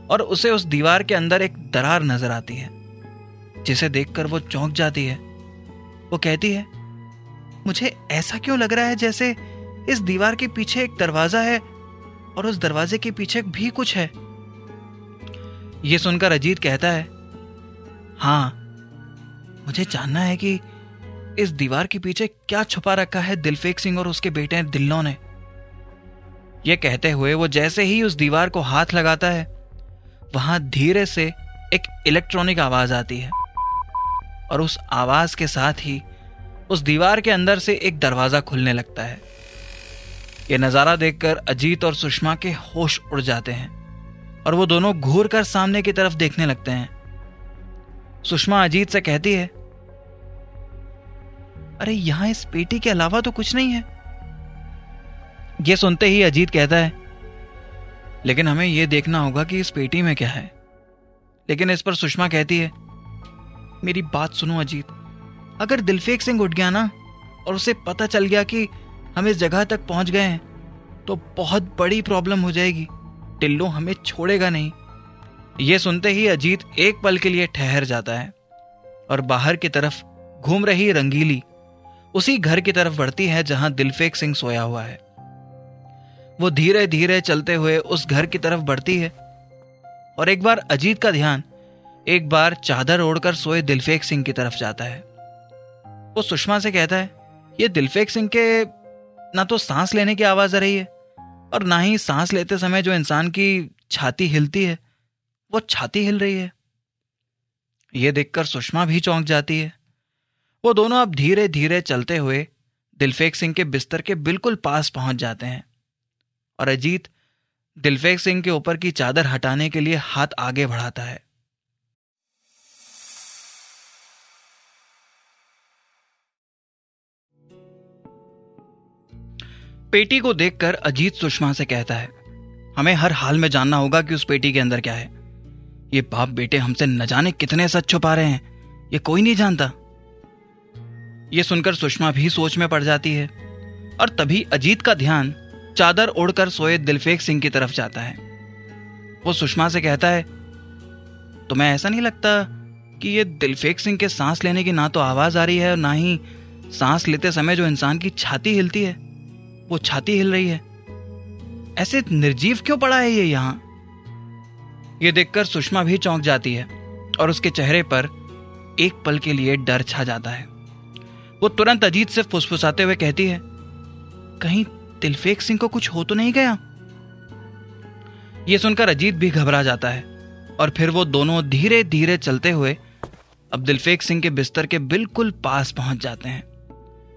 और उसे उस दीवार के अंदर एक दरार नजर आती है, जिसे देखकर वो चौंक जाती है। वो कहती है, मुझे ऐसा क्यों लग रहा है जैसे इस दीवार के पीछे एक दरवाजा है और उस दरवाजे के पीछे भी कुछ है। यह सुनकर अजीत कहता है, हाँ, मुझे जानना है कि इस दीवार के पीछे क्या छुपा रखा है दिलफेक सिंह और उसके बेटे दिल्लो ने। यह कहते हुए वो जैसे ही उस दीवार को हाथ लगाता है, वहां धीरे से एक इलेक्ट्रॉनिक आवाज आती है और उस आवाज के साथ ही उस दीवार के अंदर से एक दरवाजा खुलने लगता है। यह नजारा देखकर अजीत और सुषमा के होश उड़ जाते हैं और वो दोनों घूर कर सामने की तरफ देखने लगते हैं। सुषमा अजीत से कहती है, अरे यहां इस पेटी के अलावा तो कुछ नहीं है। यह सुनते ही अजीत कहता है, लेकिन हमें यह देखना होगा कि इस पेटी में क्या है। लेकिन इस पर सुषमा कहती है, मेरी बात सुनो अजीत, अगर दिलफेक सिंह उठ गया ना और उसे पता चल गया कि हम इस जगह तक पहुंच गए हैं तो बहुत बड़ी प्रॉब्लम हो जाएगी। टिल्लो हमें छोड़ेगा नहीं। यह सुनते ही अजीत एक पल के लिए ठहर जाता है और बाहर की तरफ घूम रही रंगीली उसी घर की तरफ बढ़ती है जहां दिलफेक सिंह सोया हुआ है। वो धीरे धीरे चलते हुए उस घर की तरफ बढ़ती है और एक बार अजीत का ध्यान एक बार चादर ओढ़कर सोए दिलफेक सिंह की तरफ जाता है। वो सुषमा से कहता है, ये दिलफेक सिंह के ना तो सांस लेने की आवाज आ रही है और ना ही सांस लेते समय जो इंसान की छाती हिलती है वो छाती हिल रही है। यह देखकर सुषमा भी चौंक जाती है। वो दोनों अब धीरे धीरे चलते हुए दिलफेक सिंह के बिस्तर के बिल्कुल पास पहुंच जाते हैं और अजीत दिलफेक सिंह के ऊपर की चादर हटाने के लिए हाथ आगे बढ़ाता है। पेटी को देखकर अजीत सुषमा से कहता है, हमें हर हाल में जानना होगा कि उस पेटी के अंदर क्या है। ये बाप बेटे हमसे न जाने कितने सच छुपा रहे हैं, ये कोई नहीं जानता। ये सुनकर सुषमा भी सोच में पड़ जाती है और तभी अजीत का ध्यान चादर ओढ़कर सोए दिलफेक सिंह की तरफ जाता है। वो सुषमा से कहता है, तुम्हें ऐसा नहीं लगता कि ये दिलफेक सिंह के सांस लेने की ना तो आवाज आ रही है और ना ही सांस लेते समय जो इंसान की छाती हिलती है वो छाती हिल रही है? ऐसे निर्जीव क्यों पड़ा है ये यहां? ये देखकर सुषमा भी चौंक जाती है और उसके चेहरे पर एक पल के लिए डर छा जाता है। वो तुरंत अजीत से फुसफुसाते हुए कहती है, कहीं दिलफेक सिंह को कुछ हो तो नहीं गया? यह सुनकर अजीत भी घबरा जाता है और फिर वो दोनों धीरे धीरे चलते हुए अब दिलफेक सिंह के बिस्तर के बिल्कुल पास पहुंच जाते हैं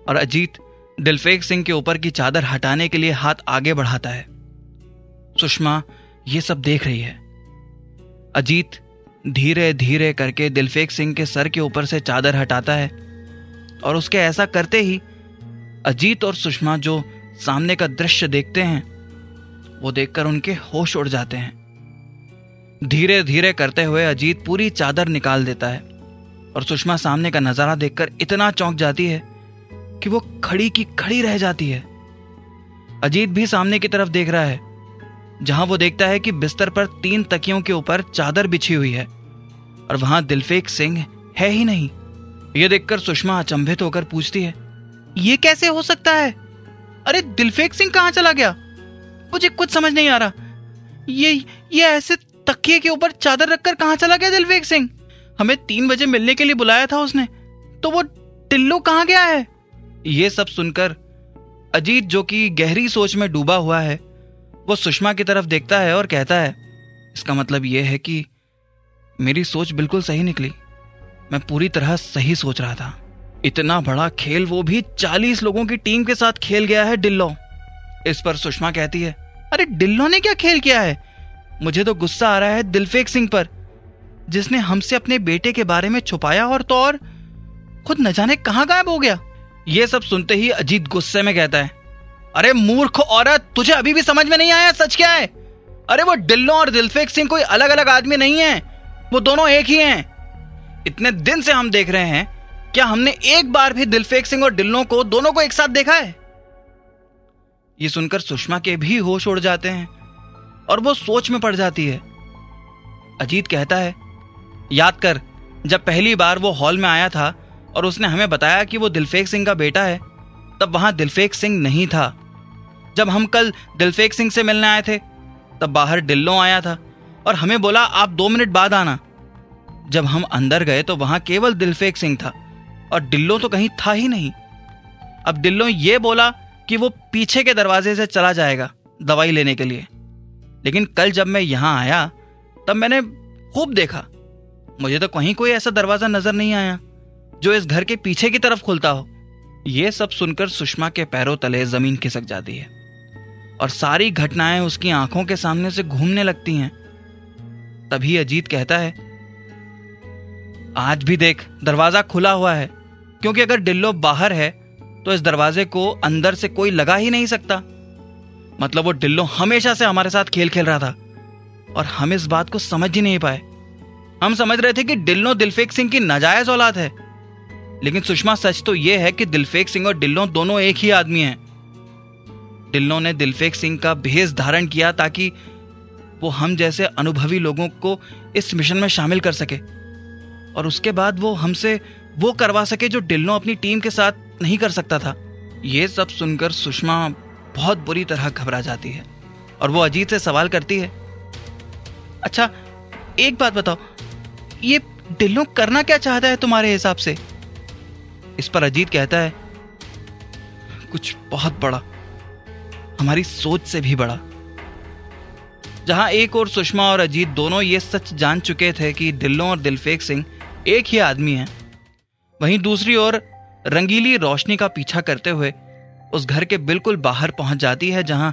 और अजीत दिलफेक सिंह के ऊपर की चादर हटाने के लिए हाथ आगे बढ़ाता है। सुषमा ये सब देख रही है। अजीत धीरे धीरे करके दिलफेक सिंह के सर के ऊपर से चादर हटाता है और उसके ऐसा करते ही अजीत और सुषमा जो सामने का दृश्य देखते हैं वो देखकर उनके होश उड़ जाते हैं। धीरे धीरे करते हुए अजीत पूरी चादर निकाल देता है और सुषमा सामने का नजारा देखकर इतना चौंक जाती है कि वो खड़ी की खड़ी रह जाती है। अजीत भी सामने की तरफ देख रहा है जहां वो देखता है कि बिस्तर पर 3 तकियों के ऊपर चादर बिछी हुई है और वहां दिलफेक सिंह है ही नहीं। यह देखकर सुषमा अचंभित होकर पूछती है, ये कैसे हो सकता है? अरे दिलफेक सिंह कहां चला गया? मुझे कुछ समझ नहीं आ रहा। ये ऐसे तकिए के ऊपर चादर रखकर कहां चला गया दिलफेक सिंह? हमें 3 बजे मिलने के लिए बुलाया था उसने, तो वो टिल्लो कहां गया है? ये सब सुनकर अजीत जो कि गहरी सोच में डूबा हुआ है वो सुषमा की तरफ देखता है और कहता है, इसका मतलब यह है कि मेरी सोच बिल्कुल सही निकली। मैं पूरी तरह सही सोच रहा था। इतना बड़ा खेल वो भी 40 लोगों की टीम के साथ खेल गया है डिल्लो। इस पर सुषमा कहती है, अरे डिल्लो ने क्या खेल किया है? मुझे तो गुस्सा आ रहा है दिलफेक सिंह पर, जिसने हमसे अपने बेटे के बारे में छुपाया और तो और खुद न जाने कहां गायब हो गया। यह सब सुनते ही अजीत गुस्से में कहता है, अरे मूर्ख औरत, तुझे अभी भी समझ में नहीं आया सच क्या है? अरे वो डिल्लो और दिलफेक सिंह कोई अलग अलग आदमी नहीं है, वो दोनों एक ही हैं। इतने दिन से हम देख रहे हैं, क्या हमने एक बार भी दिलफेक सिंह और डिल्लो को दोनों को एक साथ देखा है? ये सुनकर सुषमा के भी होश उड़ जाते हैं और वो सोच में पड़ जाती है। अजीत कहता है, याद कर जब पहली बार वो हॉल में आया था और उसने हमें बताया कि वो दिलफेक सिंह का बेटा है, तब वहां दिलफेक सिंह नहीं था। जब हम कल दिलफेक सिंह से मिलने आए थे तब बाहर डिल्लो आया था और हमें बोला आप 2 मिनट बाद आना। जब हम अंदर गए तो वहां केवल दिलफेक सिंह था और डिल्लो तो कहीं था ही नहीं। अब डिल्लो ये बोला कि वो पीछे के दरवाजे से चला जाएगा दवाई लेने के लिए, लेकिन कल जब मैं यहां आया तब मैंने खूब देखा, मुझे तो कहीं कोई ऐसा दरवाजा नजर नहीं आया जो इस घर के पीछे की तरफ खुलता हो। यह सब सुनकर सुषमा के पैरों तले जमीन खिसक जाती है और सारी घटनाएं उसकी आंखों के सामने से घूमने लगती हैं। तभी अजीत कहता है, आज भी देख दरवाजा खुला हुआ है, क्योंकि अगर डिल्लो बाहर है तो इस दरवाजे को अंदर से कोई लगा ही नहीं सकता। मतलब वो डिल्लो हमेशा से हमारे साथ खेल खेल रहा था और हम इस बात को समझ ही नहीं पाए। हम समझ रहे थे कि डिल्लो दिलफेक सिंह की नाजायज औलाद है, लेकिन सुषमा सच तो यह है कि दिलफेक सिंह और डिल्लो दोनों एक ही आदमी हैं। डिल्लो ने दिलफेक सिंह का भेष धारण किया ताकि वो हम जैसे अनुभवी लोगों को इस मिशन में शामिल कर सके, और उसके बाद वो हमसे वो करवा सके जो डिल्लो अपनी टीम के साथ नहीं कर सकता था। ये सब सुनकर सुषमा बहुत बुरी तरह घबरा जाती है और वो अजीत से सवाल करती है, अच्छा एक बात बताओ, ये डिल्लो करना क्या चाहता है तुम्हारे हिसाब से? इस पर अजीत कहता है, कुछ बहुत बड़ा, हमारी सोच से भी बड़ा। जहां एक और सुषमा और अजीत दोनों ये सच जान चुके थे कि डिल्लो और दिलफेक सिंह एक ही आदमी हैं, वहीं दूसरी ओर रंगीली रोशनी का पीछा करते हुए उस घर के बिल्कुल बाहर पहुंच जाती है जहां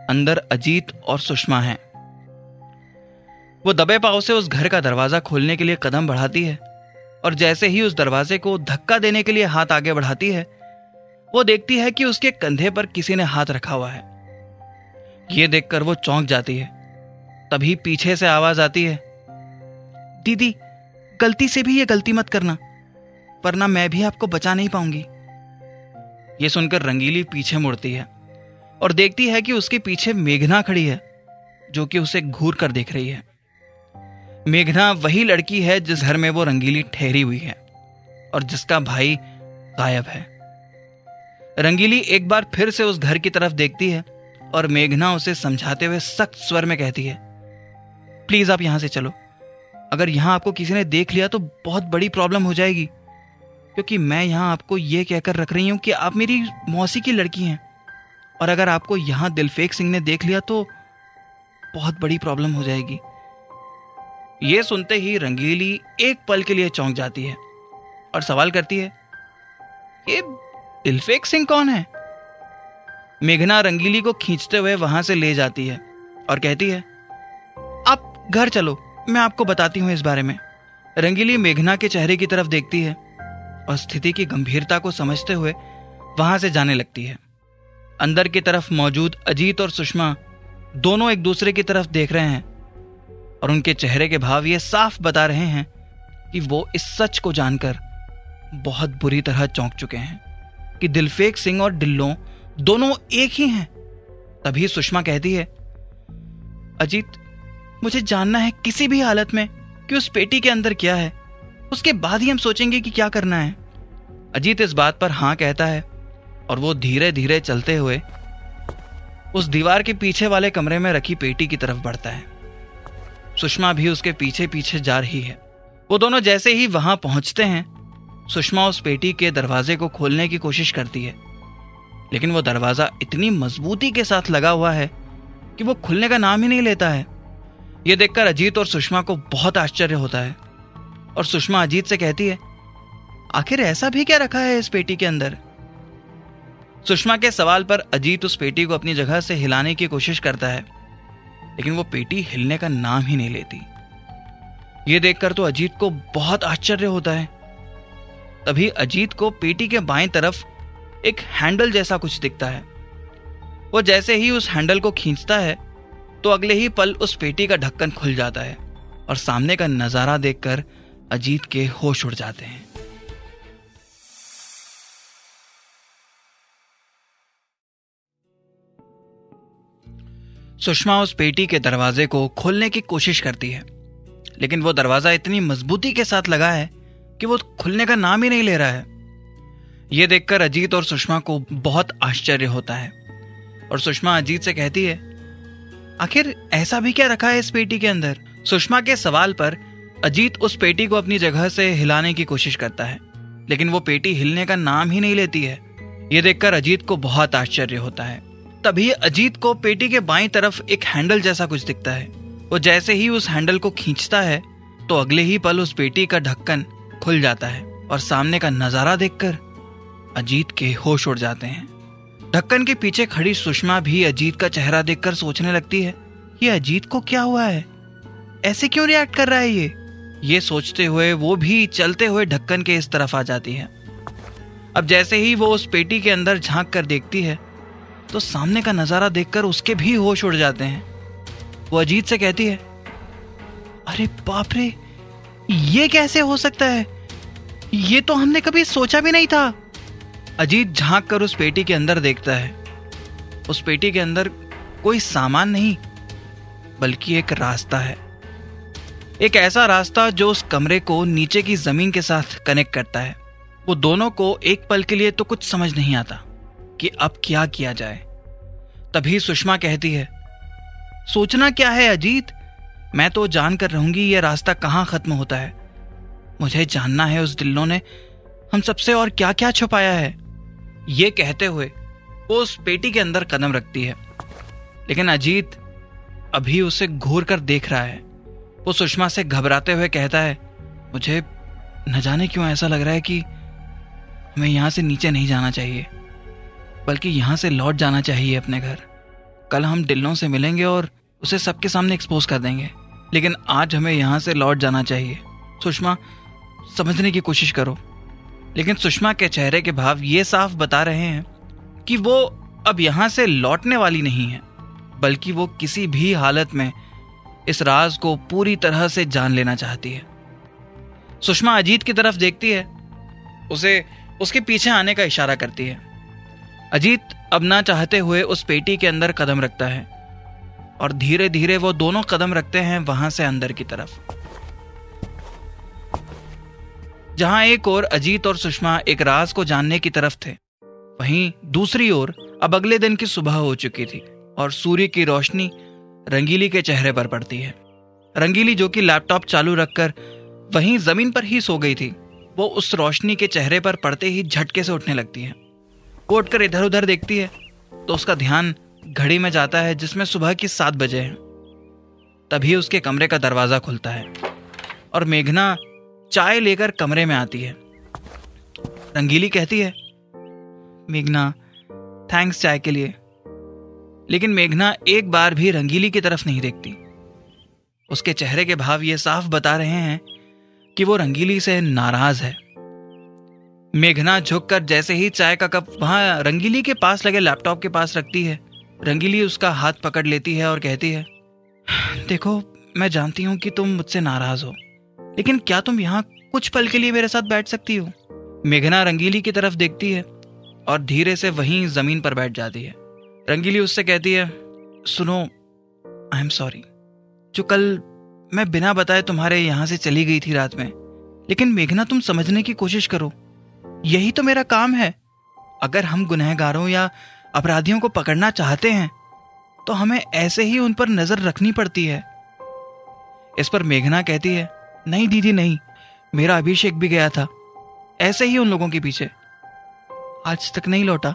अंदर अजीत और सुषमा हैं। वो दबे पांव से उस घर का दरवाजा खोलने के लिए कदम बढ़ाती है और जैसे ही उस दरवाजे को धक्का देने के लिए हाथ आगे बढ़ाती है, वो देखती है कि उसके कंधे पर किसी ने हाथ रखा हुआ है। ये देखकर वो चौंक जाती है। तभी पीछे से आवाज आती है, दीदी गलती से भी ये गलती मत करना, वरना मैं भी आपको बचा नहीं पाऊंगी। ये सुनकर रंगीली पीछे मुड़ती है और देखती है कि उसके पीछे मेघना खड़ी है, जो कि उसे घूर कर देख रही है। मेघना वही लड़की है जिस घर में वो रंगीली ठहरी हुई है और जिसका भाई गायब है। रंगीली एक बार फिर से उस घर की तरफ देखती है और मेघना उसे समझाते हुए सख्त स्वर में कहती है, प्लीज आप यहां से चलो, अगर यहां आपको किसी ने देख लिया तो बहुत बड़ी प्रॉब्लम हो जाएगी, क्योंकि मैं यहां आपको यह कहकर रख रही हूं कि आप मेरी मौसी की लड़की हैं, और अगर आपको यहां दिलफेक सिंह ने देख लिया तो बहुत बड़ी प्रॉब्लम हो जाएगी। यह सुनते ही रंगीली एक पल के लिए चौंक जाती है और सवाल करती है, ये दिलफेक सिंह कौन है? मेघना रंगीली को खींचते हुए वहां से ले जाती है और कहती है, आप घर चलो, मैं आपको बताती हूं इस बारे में। रंगीली मेघना के चेहरे की तरफ देखती है और स्थिति की गंभीरता को समझते हुए वहां से जाने लगती है। अंदर की तरफ मौजूद अजीत और सुषमा दोनों एक दूसरे की तरफ देख रहे हैं और उनके चेहरे के भाव ये साफ बता रहे हैं कि वो इस सच को जानकर बहुत बुरी तरह चौंक चुके हैं कि दिलफेक सिंह और डिल्लो दोनों एक ही हैं। तभी सुषमा कहती है, अजीत मुझे जानना है किसी भी हालत में कि उस पेटी के अंदर क्या है, उसके बाद ही हम सोचेंगे कि क्या करना है। अजीत इस बात पर हां कहता है और वो धीरे धीरे चलते हुए उस दीवार के पीछे वाले कमरे में रखी पेटी की तरफ बढ़ता है। सुषमा भी उसके पीछे पीछे जा रही है। वो दोनों जैसे ही वहां पहुंचते हैं, सुषमा उस पेटी के दरवाजे को खोलने की कोशिश करती है, लेकिन वो दरवाजा इतनी मजबूती के साथ लगा हुआ है कि वो खुलने का नाम ही नहीं लेता है। यह देखकर अजीत और सुषमा को बहुत आश्चर्य होता है और सुषमा अजीत से कहती है, आखिर ऐसा भी क्या रखा है इस पेटी के अंदर? सुषमा के सवाल पर अजीत उस पेटी को अपनी जगह से हिलाने की कोशिश करता है, लेकिन वो पेटी हिलने का नाम ही नहीं लेती। यह देखकर तो अजीत को बहुत आश्चर्य होता है। तभी अजीत को पेटी के बाएं तरफ एक हैंडल जैसा कुछ दिखता है। वो जैसे ही उस हैंडल को खींचता है तो अगले ही पल उस पेटी का ढक्कन खुल जाता है और सामने का नजारा देखकर अजीत के होश उड़ जाते हैं। सुषमा उस पेटी के दरवाजे को खोलने की कोशिश करती है, लेकिन वो दरवाजा इतनी मजबूती के साथ लगा है कि वो खुलने का नाम ही नहीं ले रहा है। यह देखकर अजीत और सुषमा को बहुत आश्चर्य होता है और सुषमा अजीत से कहती है, आखिर ऐसा भी क्या रखा है इस पेटी के अंदर? सुषमा के सवाल पर अजीत उस पेटी को अपनी जगह से हिलाने की कोशिश करता है, लेकिन वो पेटी हिलने का नाम ही नहीं लेती है। यह देखकर अजीत को बहुत आश्चर्य होता है। तभी अजीत को पेटी के बाईं तरफ एक हैंडल जैसा कुछ दिखता है। वो जैसे ही उस हैंडल को खींचता है तो अगले ही पल उस पेटी का ढक्कन खुल जाता है और सामने का नजारा देखकर अजीत के होश उड़ जाते हैं। ढक्कन के पीछे खड़ी सुषमा भी अजीत का चेहरा देखकर सोचने लगती है, ये अजीत को क्या हुआ है, ऐसे क्यों रिएक्ट कर रहा है ये सोचते हुए वो भी चलते हुए ढक्कन के इस तरफ आ जाती है। अब जैसे ही वो उस पेटी के अंदर झांक कर देखती है तो सामने का नजारा देखकर उसके भी होश उड़ जाते हैं। वो अजीत से कहती है, अरे बाप रे, ये कैसे हो सकता है? ये तो हमने कभी सोचा भी नहीं था। अजीत झांक कर उस पेटी के अंदर देखता है। उस पेटी के अंदर कोई सामान नहीं, बल्कि एक रास्ता है। एक ऐसा रास्ता जो उस कमरे को नीचे की जमीन के साथ कनेक्ट करता है। वो दोनों को एक पल के लिए तो कुछ समझ नहीं आता कि अब क्या किया जाए। तभी सुषमा कहती है, सोचना क्या है अजीत, मैं तो जानकर रहूंगी ये रास्ता कहां खत्म होता है। मुझे जानना है उस दिल्लों ने हम सबसे और क्या क्या छुपाया है। ये कहते हुए वो उस पेटी के अंदर कदम रखती है, लेकिन अजीत अभी उसे घूर कर देख रहा है। वो सुषमा से घबराते हुए कहता है, मुझे न जाने क्यों ऐसा लग रहा है कि हमें यहां से नीचे नहीं जाना चाहिए, बल्कि यहां से लौट जाना चाहिए अपने घर। कल हम दिल्लों से मिलेंगे और उसे सबके सामने एक्सपोज कर देंगे, लेकिन आज हमें यहां से लौट जाना चाहिए। सुषमा, समझने की कोशिश करो। लेकिन सुषमा के चेहरे के भाव ये साफ बता रहे हैं कि वो अब यहां से लौटने वाली नहीं है, बल्कि वो किसी भी हालत में इस राज को पूरी तरह से जान लेना चाहती है। सुषमा अजीत की तरफ देखती है, उसे उसके पीछे आने का इशारा करती है। अजीत अब ना चाहते हुए उस पेटी के अंदर कदम रखता है और धीरे धीरे वो दोनों कदम रखते हैं वहां से अंदर की तरफ। जहां एक ओर अजीत और सुषमा एक राज को जानने की तरफ थे, वहीं दूसरी ओर अब अगले दिन की सुबह हो चुकी थी और सूर्य की रोशनी रंगीली के चेहरे पर पड़ती है। रंगीली, जो कि लैपटॉप चालू रखकर वहीं जमीन पर ही सो गई थी, वो उस रोशनी के चेहरे पर पड़ते ही झटके से उठने लगती है। वो उठकर इधर उधर देखती है तो उसका ध्यान घड़ी में जाता है जिसमें सुबह की 7 बजे हैं। तभी उसके कमरे का दरवाजा खुलता है और मेघना चाय लेकर कमरे में आती है। रंगीली कहती है, मेघना, थैंक्स चाय के लिए। लेकिन मेघना एक बार भी रंगीली की तरफ नहीं देखती। उसके चेहरे के भाव ये साफ बता रहे हैं कि वो रंगीली से नाराज है। मेघना झुककर जैसे ही चाय का कप वहां रंगीली के पास लगे लैपटॉप के पास रखती है, रंगीली उसका हाथ पकड़ लेती है और कहती है, देखो, मैं जानती हूं कि तुम मुझसे नाराज हो, लेकिन क्या तुम यहाँ कुछ पल के लिए मेरे साथ बैठ सकती हो? मेघना रंगीली की तरफ देखती है और धीरे से वहीं जमीन पर बैठ जाती है। रंगीली उससे कहती है, सुनो, आई एम सॉरी, जो कल मैं बिना बताए तुम्हारे यहां से चली गई थी रात में। लेकिन मेघना, तुम समझने की कोशिश करो, यही तो मेरा काम है। अगर हम गुनहगारों या अपराधियों को पकड़ना चाहते हैं तो हमें ऐसे ही उन पर नजर रखनी पड़ती है। इस पर मेघना कहती है, नहीं दीदी नहीं, मेरा अभिषेक भी गया था ऐसे ही उन लोगों के पीछे, आज तक नहीं लौटा।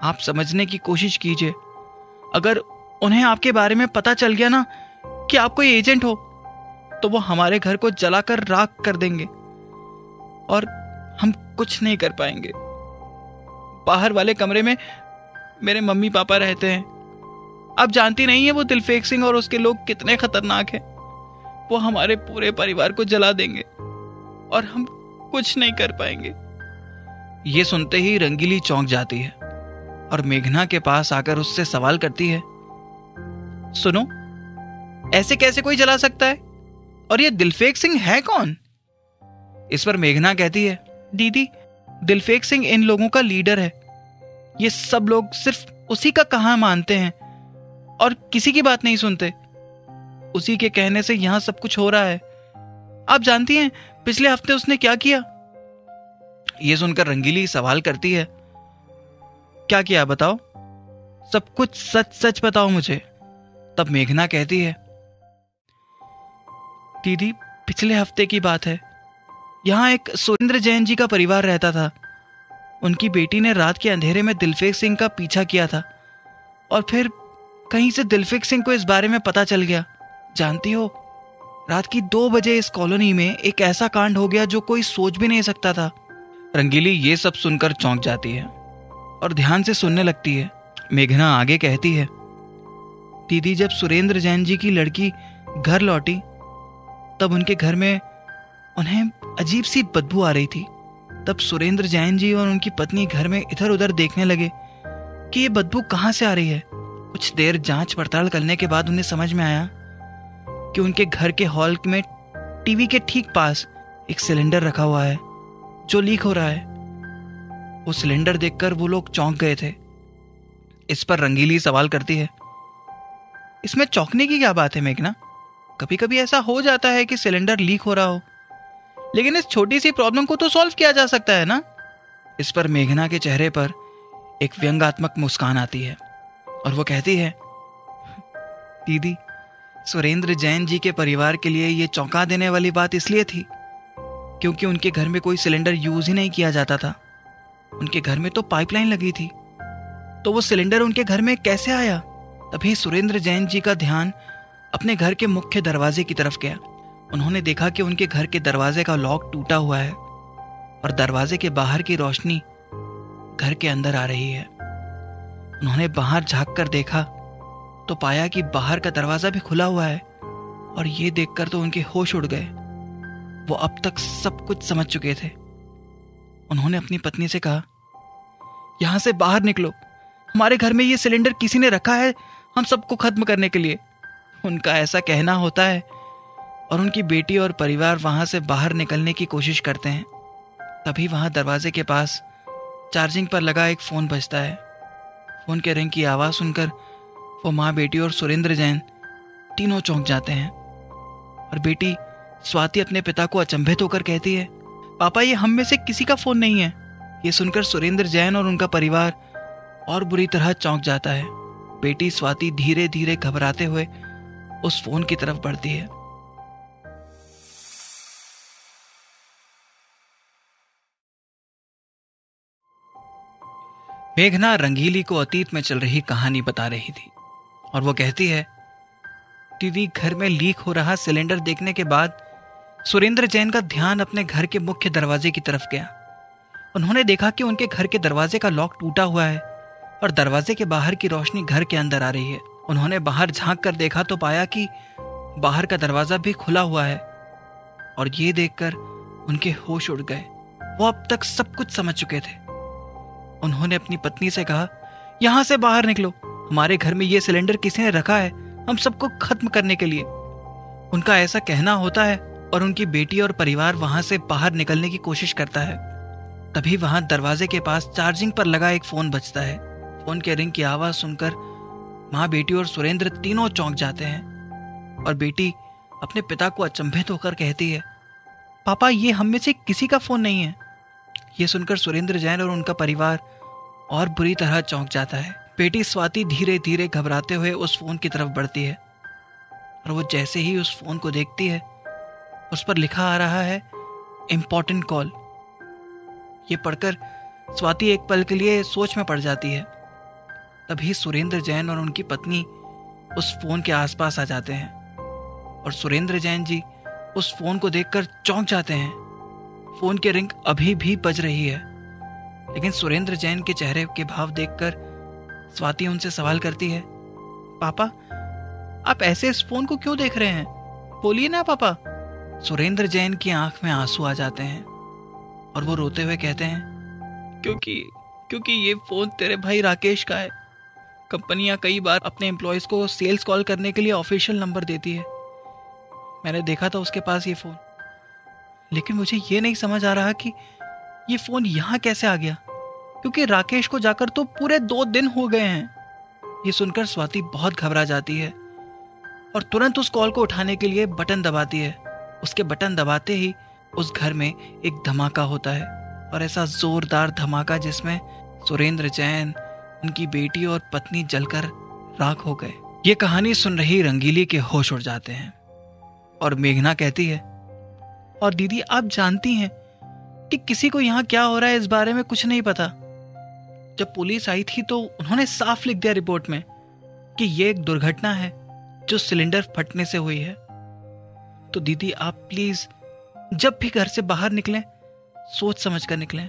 आप समझने की कोशिश कीजिए, अगर उन्हें आपके बारे में पता चल गया ना कि आप कोई एजेंट हो, तो वो हमारे घर को जलाकर राख कर देंगे और हम कुछ नहीं कर पाएंगे। बाहर वाले कमरे में मेरे मम्मी पापा रहते हैं। आप जानती नहीं है वो दिलफेक सिंह और उसके लोग कितने खतरनाक हैं। वो हमारे पूरे परिवार को जला देंगे और हम कुछ नहीं कर पाएंगे। ये सुनते ही रंगीली चौंक जाती है और मेघना के पास आकर उससे सवाल करती है, सुनो, ऐसे कैसे कोई जला सकता है? और ये दिलफेक सिंह है कौन? इस पर मेघना कहती है, दीदी, दिलफेक सिंह इन लोगों का लीडर है। ये सब लोग सिर्फ उसी का कहा मानते हैं और किसी की बात नहीं सुनते। उसी के कहने से यहां सब कुछ हो रहा है। आप जानती हैं पिछले हफ्ते उसने क्या किया? यह सुनकर रंगीली सवाल करती है, क्या किया बताओ, सब कुछ सच सच बताओ मुझे। तब मेघना कहती है, दीदी, पिछले हफ्ते की बात है। यहां एक सुरेंद्र जैन जी का परिवार रहता था। उनकी बेटी ने रात के अंधेरे में दिलफेक सिंह का पीछा किया था और फिर कहीं से दिलफेक सिंह को इस बारे में पता चल गया। जानती हो, रात की 2 बजे इस कॉलोनी में एक ऐसा कांड हो गया जो कोई सोच भी नहीं सकता था। रंगीली ये सब सुनकर चौंक जाती है और ध्यान से सुनने लगती है। मेघना आगे कहती है, दीदी, जब सुरेंद्र जैन जी की लड़की घर लौटी तब उनके घर में उन्हें अजीब सी बदबू आ रही थी। तब सुरेंद्र जैन जी और उनकी पत्नी घर में इधर उधर देखने लगे कि ये बदबू कहां से आ रही है। कुछ देर जांच पड़ताल करने के बाद उन्हें समझ में आया कि उनके घर के हॉल में टीवी के ठीक पास एक सिलेंडर रखा हुआ है जो लीक हो रहा है। वो सिलेंडर देखकर वो लोग चौंक गए थे। इस पर रंगीली सवाल करती है, इसमें चौंकने की क्या बात है मेघना? कभी कभी ऐसा हो जाता है कि सिलेंडर लीक हो रहा हो, लेकिन इस छोटी सी प्रॉब्लम को तो सॉल्व किया जा सकता है ना। इस पर मेघना के चेहरे पर एक व्यंग्यात्मक मुस्कान आती है और वो कहती है, दीदी, सुरेंद्र जैन जी के परिवार के लिए ये चौंका देने वाली बात इसलिए थी क्योंकि उनके घर में कोई सिलेंडर यूज ही नहीं किया जाता था। उनके घर में तो पाइपलाइन लगी थी, तो वो सिलेंडर उनके घर में कैसे आया? तभी सुरेंद्र जैन जी का ध्यान अपने घर के मुख्य दरवाजे की तरफ गया। उन्होंने देखा कि उनके घर के दरवाजे का लॉक टूटा हुआ है और दरवाजे के बाहर की रोशनी घर के अंदर आ रही है। उन्होंने बाहर झांक कर देखा तो पाया कि बाहर का दरवाजा भी खुला हुआ है और ये देखकर तो उनके होश उड़ गए। वो अब तक सब कुछ समझ चुके थे। उन्होंने अपनी पत्नी से कहा, यहां से बाहर निकलो, हमारे घर में ये सिलेंडर किसी ने रखा है हम सबको खत्म करने के लिए। उनका ऐसा कहना होता है और उनकी बेटी और परिवार वहां से बाहर निकलने की कोशिश करते हैं। तभी वहां दरवाजे के पास चार्जिंग पर लगा एक फोन बजता है। फोन के रिंग की आवाज सुनकर वो माँ, बेटी और सुरेंद्र जैन तीनों चौंक जाते हैं और बेटी स्वाति अपने पिता को अचंभित होकर कहती है, पापा, ये हम में से किसी का फोन नहीं है। ये सुनकर सुरेंद्र जैन और उनका परिवार और बुरी तरह चौंक जाता है। बेटी स्वाति धीरे धीरे घबराते हुए उस फोन की तरफ बढ़ती है। मेघना रंगीली को अतीत में चल रही कहानी बता रही थी और वो कहती है, दीदी, घर में लीक हो रहा सिलेंडर देखने के बाद सुरेंद्र जैन का ध्यान अपने घर के मुख्य दरवाजे की तरफ गया। उन्होंने देखा कि उनके घर के दरवाजे का लॉक टूटा हुआ है और दरवाजे के बाहर की रोशनी घर के अंदर आ रही है। उन्होंने बाहर झांक कर देखा तो पाया कि बाहर का दरवाजा भी खुला हुआ है और ये देखकर उनके होश उड़ गए। वो अब तक सब कुछ समझ चुके थे। उन्होंने अपनी पत्नी से कहा, यहां से बाहर निकलो, हमारे घर में ये सिलेंडर किसी ने रखा है हम सबको खत्म करने के लिए। उनका ऐसा कहना होता है और उनकी बेटी और परिवार वहां से बाहर निकलने की कोशिश करता है। तभी वहां दरवाजे के पास चार्जिंग पर लगा एक फोन बजता है। फोन के रिंग की आवाज सुनकर माँ, बेटी और सुरेंद्र तीनों चौंक जाते हैं और बेटी अपने पिता को अचंभित होकर कहती है, पापा, ये हम में से किसी का फोन नहीं है। ये सुनकर सुरेंद्र जैन और उनका परिवार और बुरी तरह चौंक जाता है। बेटी स्वाति धीरे धीरे घबराते हुए उस फोन की तरफ बढ़ती है और वो जैसे ही उस फोन को देखती है उस पर लिखा आ रहा है, इंपॉर्टेंट कॉल। ये पढ़कर स्वाति एक पल के लिए सोच में पड़ जाती है। तभी सुरेंद्र जैन और उनकी पत्नी उस फोन के आसपास आ जाते हैं और सुरेंद्र जैन जी उस फोन को देखकर चौंक जाते हैं। फोन की रिंग अभी भी बज रही है, लेकिन सुरेंद्र जैन के चेहरे के भाव देखकर स्वाति उनसे सवाल करती है, पापा, आप ऐसे इस फोन को क्यों देख रहे हैं? बोलिए ना पापा। सुरेंद्र जैन की आंख में आंसू आ जाते हैं और वो रोते हुए कहते हैं, क्योंकि ये फोन तेरे भाई राकेश का है। कंपनियां कई बार अपने एम्प्लॉयज को सेल्स कॉल करने के लिए ऑफिशियल नंबर देती है। मैंने देखा था उसके पास ये फोन, लेकिन मुझे ये नहीं समझ आ रहा कि ये फोन यहां कैसे आ गया, क्योंकि राकेश को जाकर तो पूरे 2 दिन हो गए हैं। ये सुनकर स्वाति बहुत घबरा जाती है और तुरंत उस कॉल को उठाने के लिए बटन दबाती है। उसके बटन दबाते ही उस घर में एक धमाका होता है और ऐसा जोरदार धमाका जिसमें सुरेंद्र जैन, उनकी बेटी और पत्नी जलकर राख हो गए। ये कहानी सुन रही रंगीली के होश उड़ जाते हैं और मेघना कहती है, और दीदी, आप जानती हैं कि किसी को यहाँ क्या हो रहा है इस बारे में कुछ नहीं पता। जब पुलिस आई थी तो उन्होंने साफ लिख दिया रिपोर्ट में कि ये एक दुर्घटना है जो सिलेंडर फटने से हुई है। तो दीदी, आप प्लीज जब भी घर से बाहर निकलें सोच समझ कर निकलें।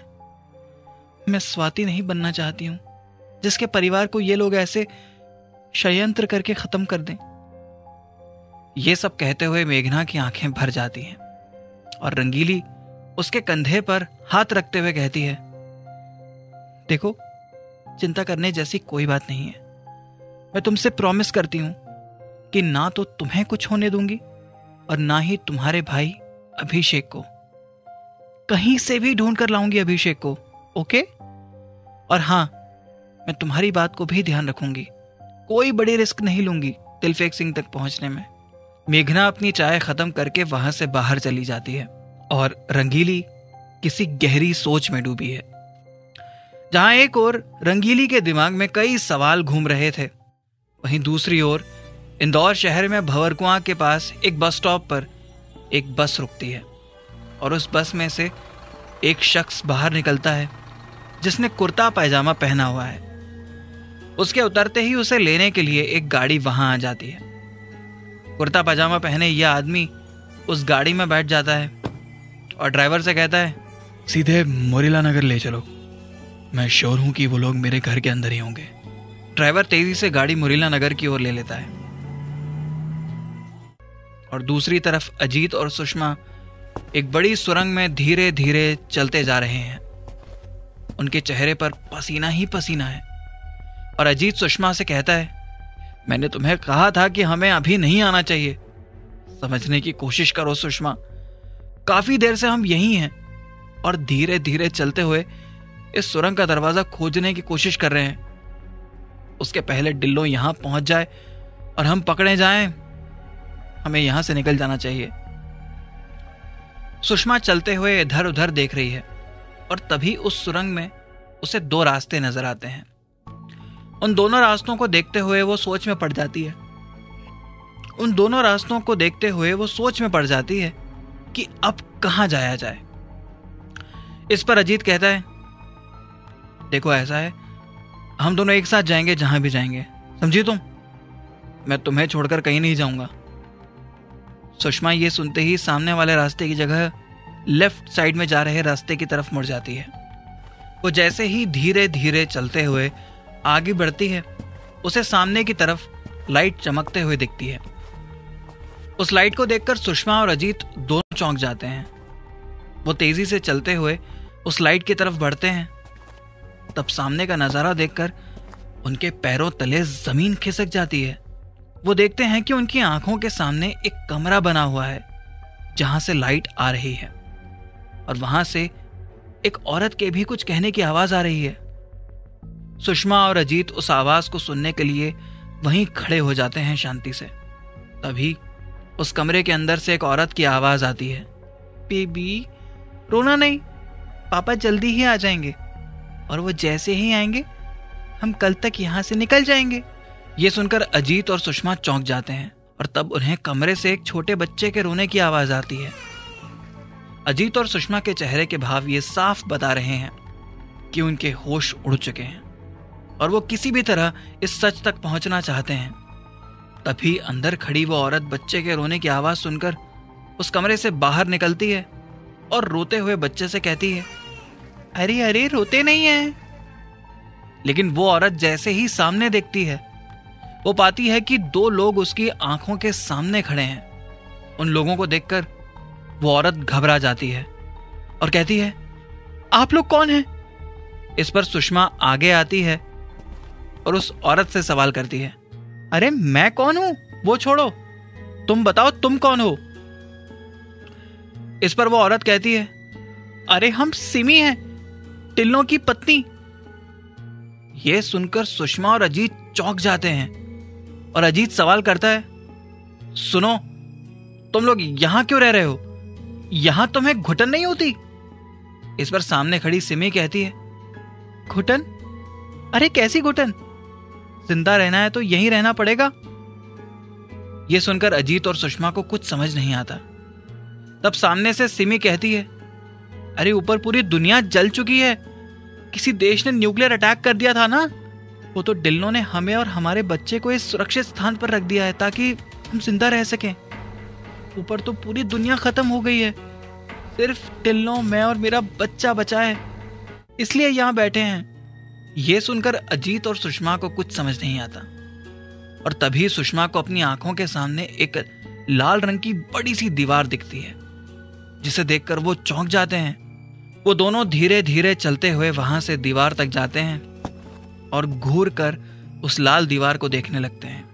मैं स्वाति नहीं बनना चाहती हूं जिसके परिवार को ये लोग ऐसे षड्यंत्र करके खत्म कर दें। ये सब कहते हुए मेघना की आंखें भर जाती हैं और रंगीली उसके कंधे पर हाथ रखते हुए कहती है, देखो, चिंता करने जैसी कोई बात नहीं है। मैं तुमसे प्रॉमिस करती हूं कि ना तो तुम्हें कुछ होने दूंगी और ना ही तुम्हारे भाई अभिषेक को, कहीं से भी ढूंढ कर लाऊंगी अभिषेक को, ओके? और हाँ, मैं तुम्हारी बात को भी ध्यान रखूंगी, कोई बड़ी रिस्क नहीं लूंगी तिलफेक सिंह तक पहुंचने में। मेघना अपनी चाय खत्म करके वहां से बाहर चली जाती है और रंगीली किसी गहरी सोच में डूबी है। जहां एक ओर रंगीली के दिमाग में कई सवाल घूम रहे थे, वहीं दूसरी ओर इंदौर शहर में भंवरकुआं के पास एक बस स्टॉप पर एक बस रुकती है और उस बस में से एक शख्स बाहर निकलता है जिसने कुर्ता पैजामा पहना हुआ है। उसके उतरते ही उसे लेने के लिए एक गाड़ी वहां आ जाती है। कुर्ता पैजामा पहने यह आदमी उस गाड़ी में बैठ जाता है और ड्राइवर से कहता है, सीधे मोरीला नगर ले चलो, मैं श्योर हूं कि वो लोग मेरे घर के अंदर ही होंगे। ड्राइवर तेजी से गाड़ी मुरीला नगर की ओर ले लेता है और दूसरी तरफ अजीत और सुषमा एक बड़ी सुरंग में धीरे धीरे चलते जा रहे हैं। उनके चेहरे पर पसीना ही पसीना है और अजीत सुषमा से कहता है, मैंने तुम्हें कहा था कि हमें अभी नहीं आना चाहिए। समझने की कोशिश करो सुषमा, काफी देर से हम यहीं हैं और धीरे धीरे चलते हुए इस सुरंग का दरवाजा खोजने की कोशिश कर रहे हैं। उसके पहले डिल्लो यहां पहुंच जाए और हम पकड़े जाएं, हमें यहां से निकल जाना चाहिए। सुषमा चलते हुए इधर उधर देख रही है और तभी उस सुरंग में उसे दो रास्ते नजर आते हैं। उन दोनों रास्तों को देखते हुए वो सोच में पड़ जाती है। कि अब कहां जाया जाए। इस पर अजीत कहता है, देखो ऐसा है, हम दोनों एक साथ जाएंगे जहां भी जाएंगे, समझी तुम? मैं तुम्हें छोड़कर कहीं नहीं जाऊंगा। सुषमा ये सुनते ही सामने वाले रास्ते की जगह लेफ्ट साइड में जा रहे रास्ते की तरफ मुड़ जाती है। वो जैसे ही धीरे धीरे चलते हुए आगे बढ़ती है, उसे सामने की तरफ लाइट चमकते हुए दिखती है। उस लाइट को देखकर सुषमा और अजीत दोनों चौंक जाते हैं। वो तेजी से चलते हुए उस लाइट की तरफ बढ़ते हैं। तब सामने का नजारा देखकर उनके पैरों तले जमीन खिसक जाती है। वो देखते हैं कि उनकी आंखों के सामने एक कमरा बना हुआ है जहां से लाइट आ रही है और वहां से एक औरत के भी कुछ कहने की आवाज आ रही है। सुषमा और अजीत उस आवाज को सुनने के लिए वहीं खड़े हो जाते हैं शांति से। तभी उस कमरे के अंदर से एक औरत की आवाज आती है, बेबी रोना नहीं, पापा जल्दी ही आ जाएंगे और वो जैसे ही आएंगे हम कल तक यहां से निकल जाएंगे। ये सुनकर अजीत और सुषमा चौंक जाते हैं और तब उन्हें कमरे से एक छोटे बच्चे के रोने की आवाज आती है। अजीत और सुषमा के चेहरे के भाव ये साफ बता रहे हैं कि उनके होश उड़ चुके हैं और वो किसी भी तरह इस सच तक पहुंचना चाहते हैं। तभी अंदर खड़ी वो औरत बच्चे के रोने की आवाज सुनकर उस कमरे से बाहर निकलती है और रोते हुए बच्चे से कहती है, अरे अरे रोते नहीं है। लेकिन वो औरत जैसे ही सामने देखती है, वो पाती है कि दो लोग उसकी आंखों के सामने खड़े हैं। उन लोगों को देखकर वो औरत घबरा जाती है और कहती है, आप लोग कौन हैं? इस पर सुषमा आगे आती है और उस औरत से सवाल करती है, अरे मैं कौन हूं वो छोड़ो, तुम बताओ तुम कौन हो? इस पर वो औरत कहती है, अरे हम सिमी हैं, टिल्लों की पत्नी। यह सुनकर सुषमा और अजीत चौंक जाते हैं और अजीत सवाल करता है, सुनो तुम लोग यहां क्यों रह रहे हो? यहां तुम्हें घुटन नहीं होती? इस पर सामने खड़ी सिमी कहती है, घुटन? अरे कैसी घुटन? जिंदा रहना है तो यहीं रहना पड़ेगा। यह सुनकर अजीत और सुषमा को कुछ समझ नहीं आता। तब सामने से सिमी कहती है, अरे ऊपर पूरी दुनिया जल चुकी है, किसी देश ने न्यूक्लियर अटैक कर दिया था ना, वो तो डिल्लों ने हमें और हमारे बच्चे को इस सुरक्षित स्थान पर रख दिया है ताकि हम जिंदा रह सकें। ऊपर तो पूरी दुनिया खत्म हो गई है, सिर्फ टिल्लों, मैं और मेरा बच्चा बचा है, इसलिए यहां बैठे हैं। यह सुनकर अजीत और सुषमा को कुछ समझ नहीं आता और तभी सुषमा को अपनी आंखों के सामने एक लाल रंग की बड़ी सी दीवार दिखती है, जिसे देखकर वो चौंक जाते हैं। वो दोनों धीरे धीरे चलते हुए वहां से दीवार तक जाते हैं और घूर कर उस लाल दीवार को देखने लगते हैं।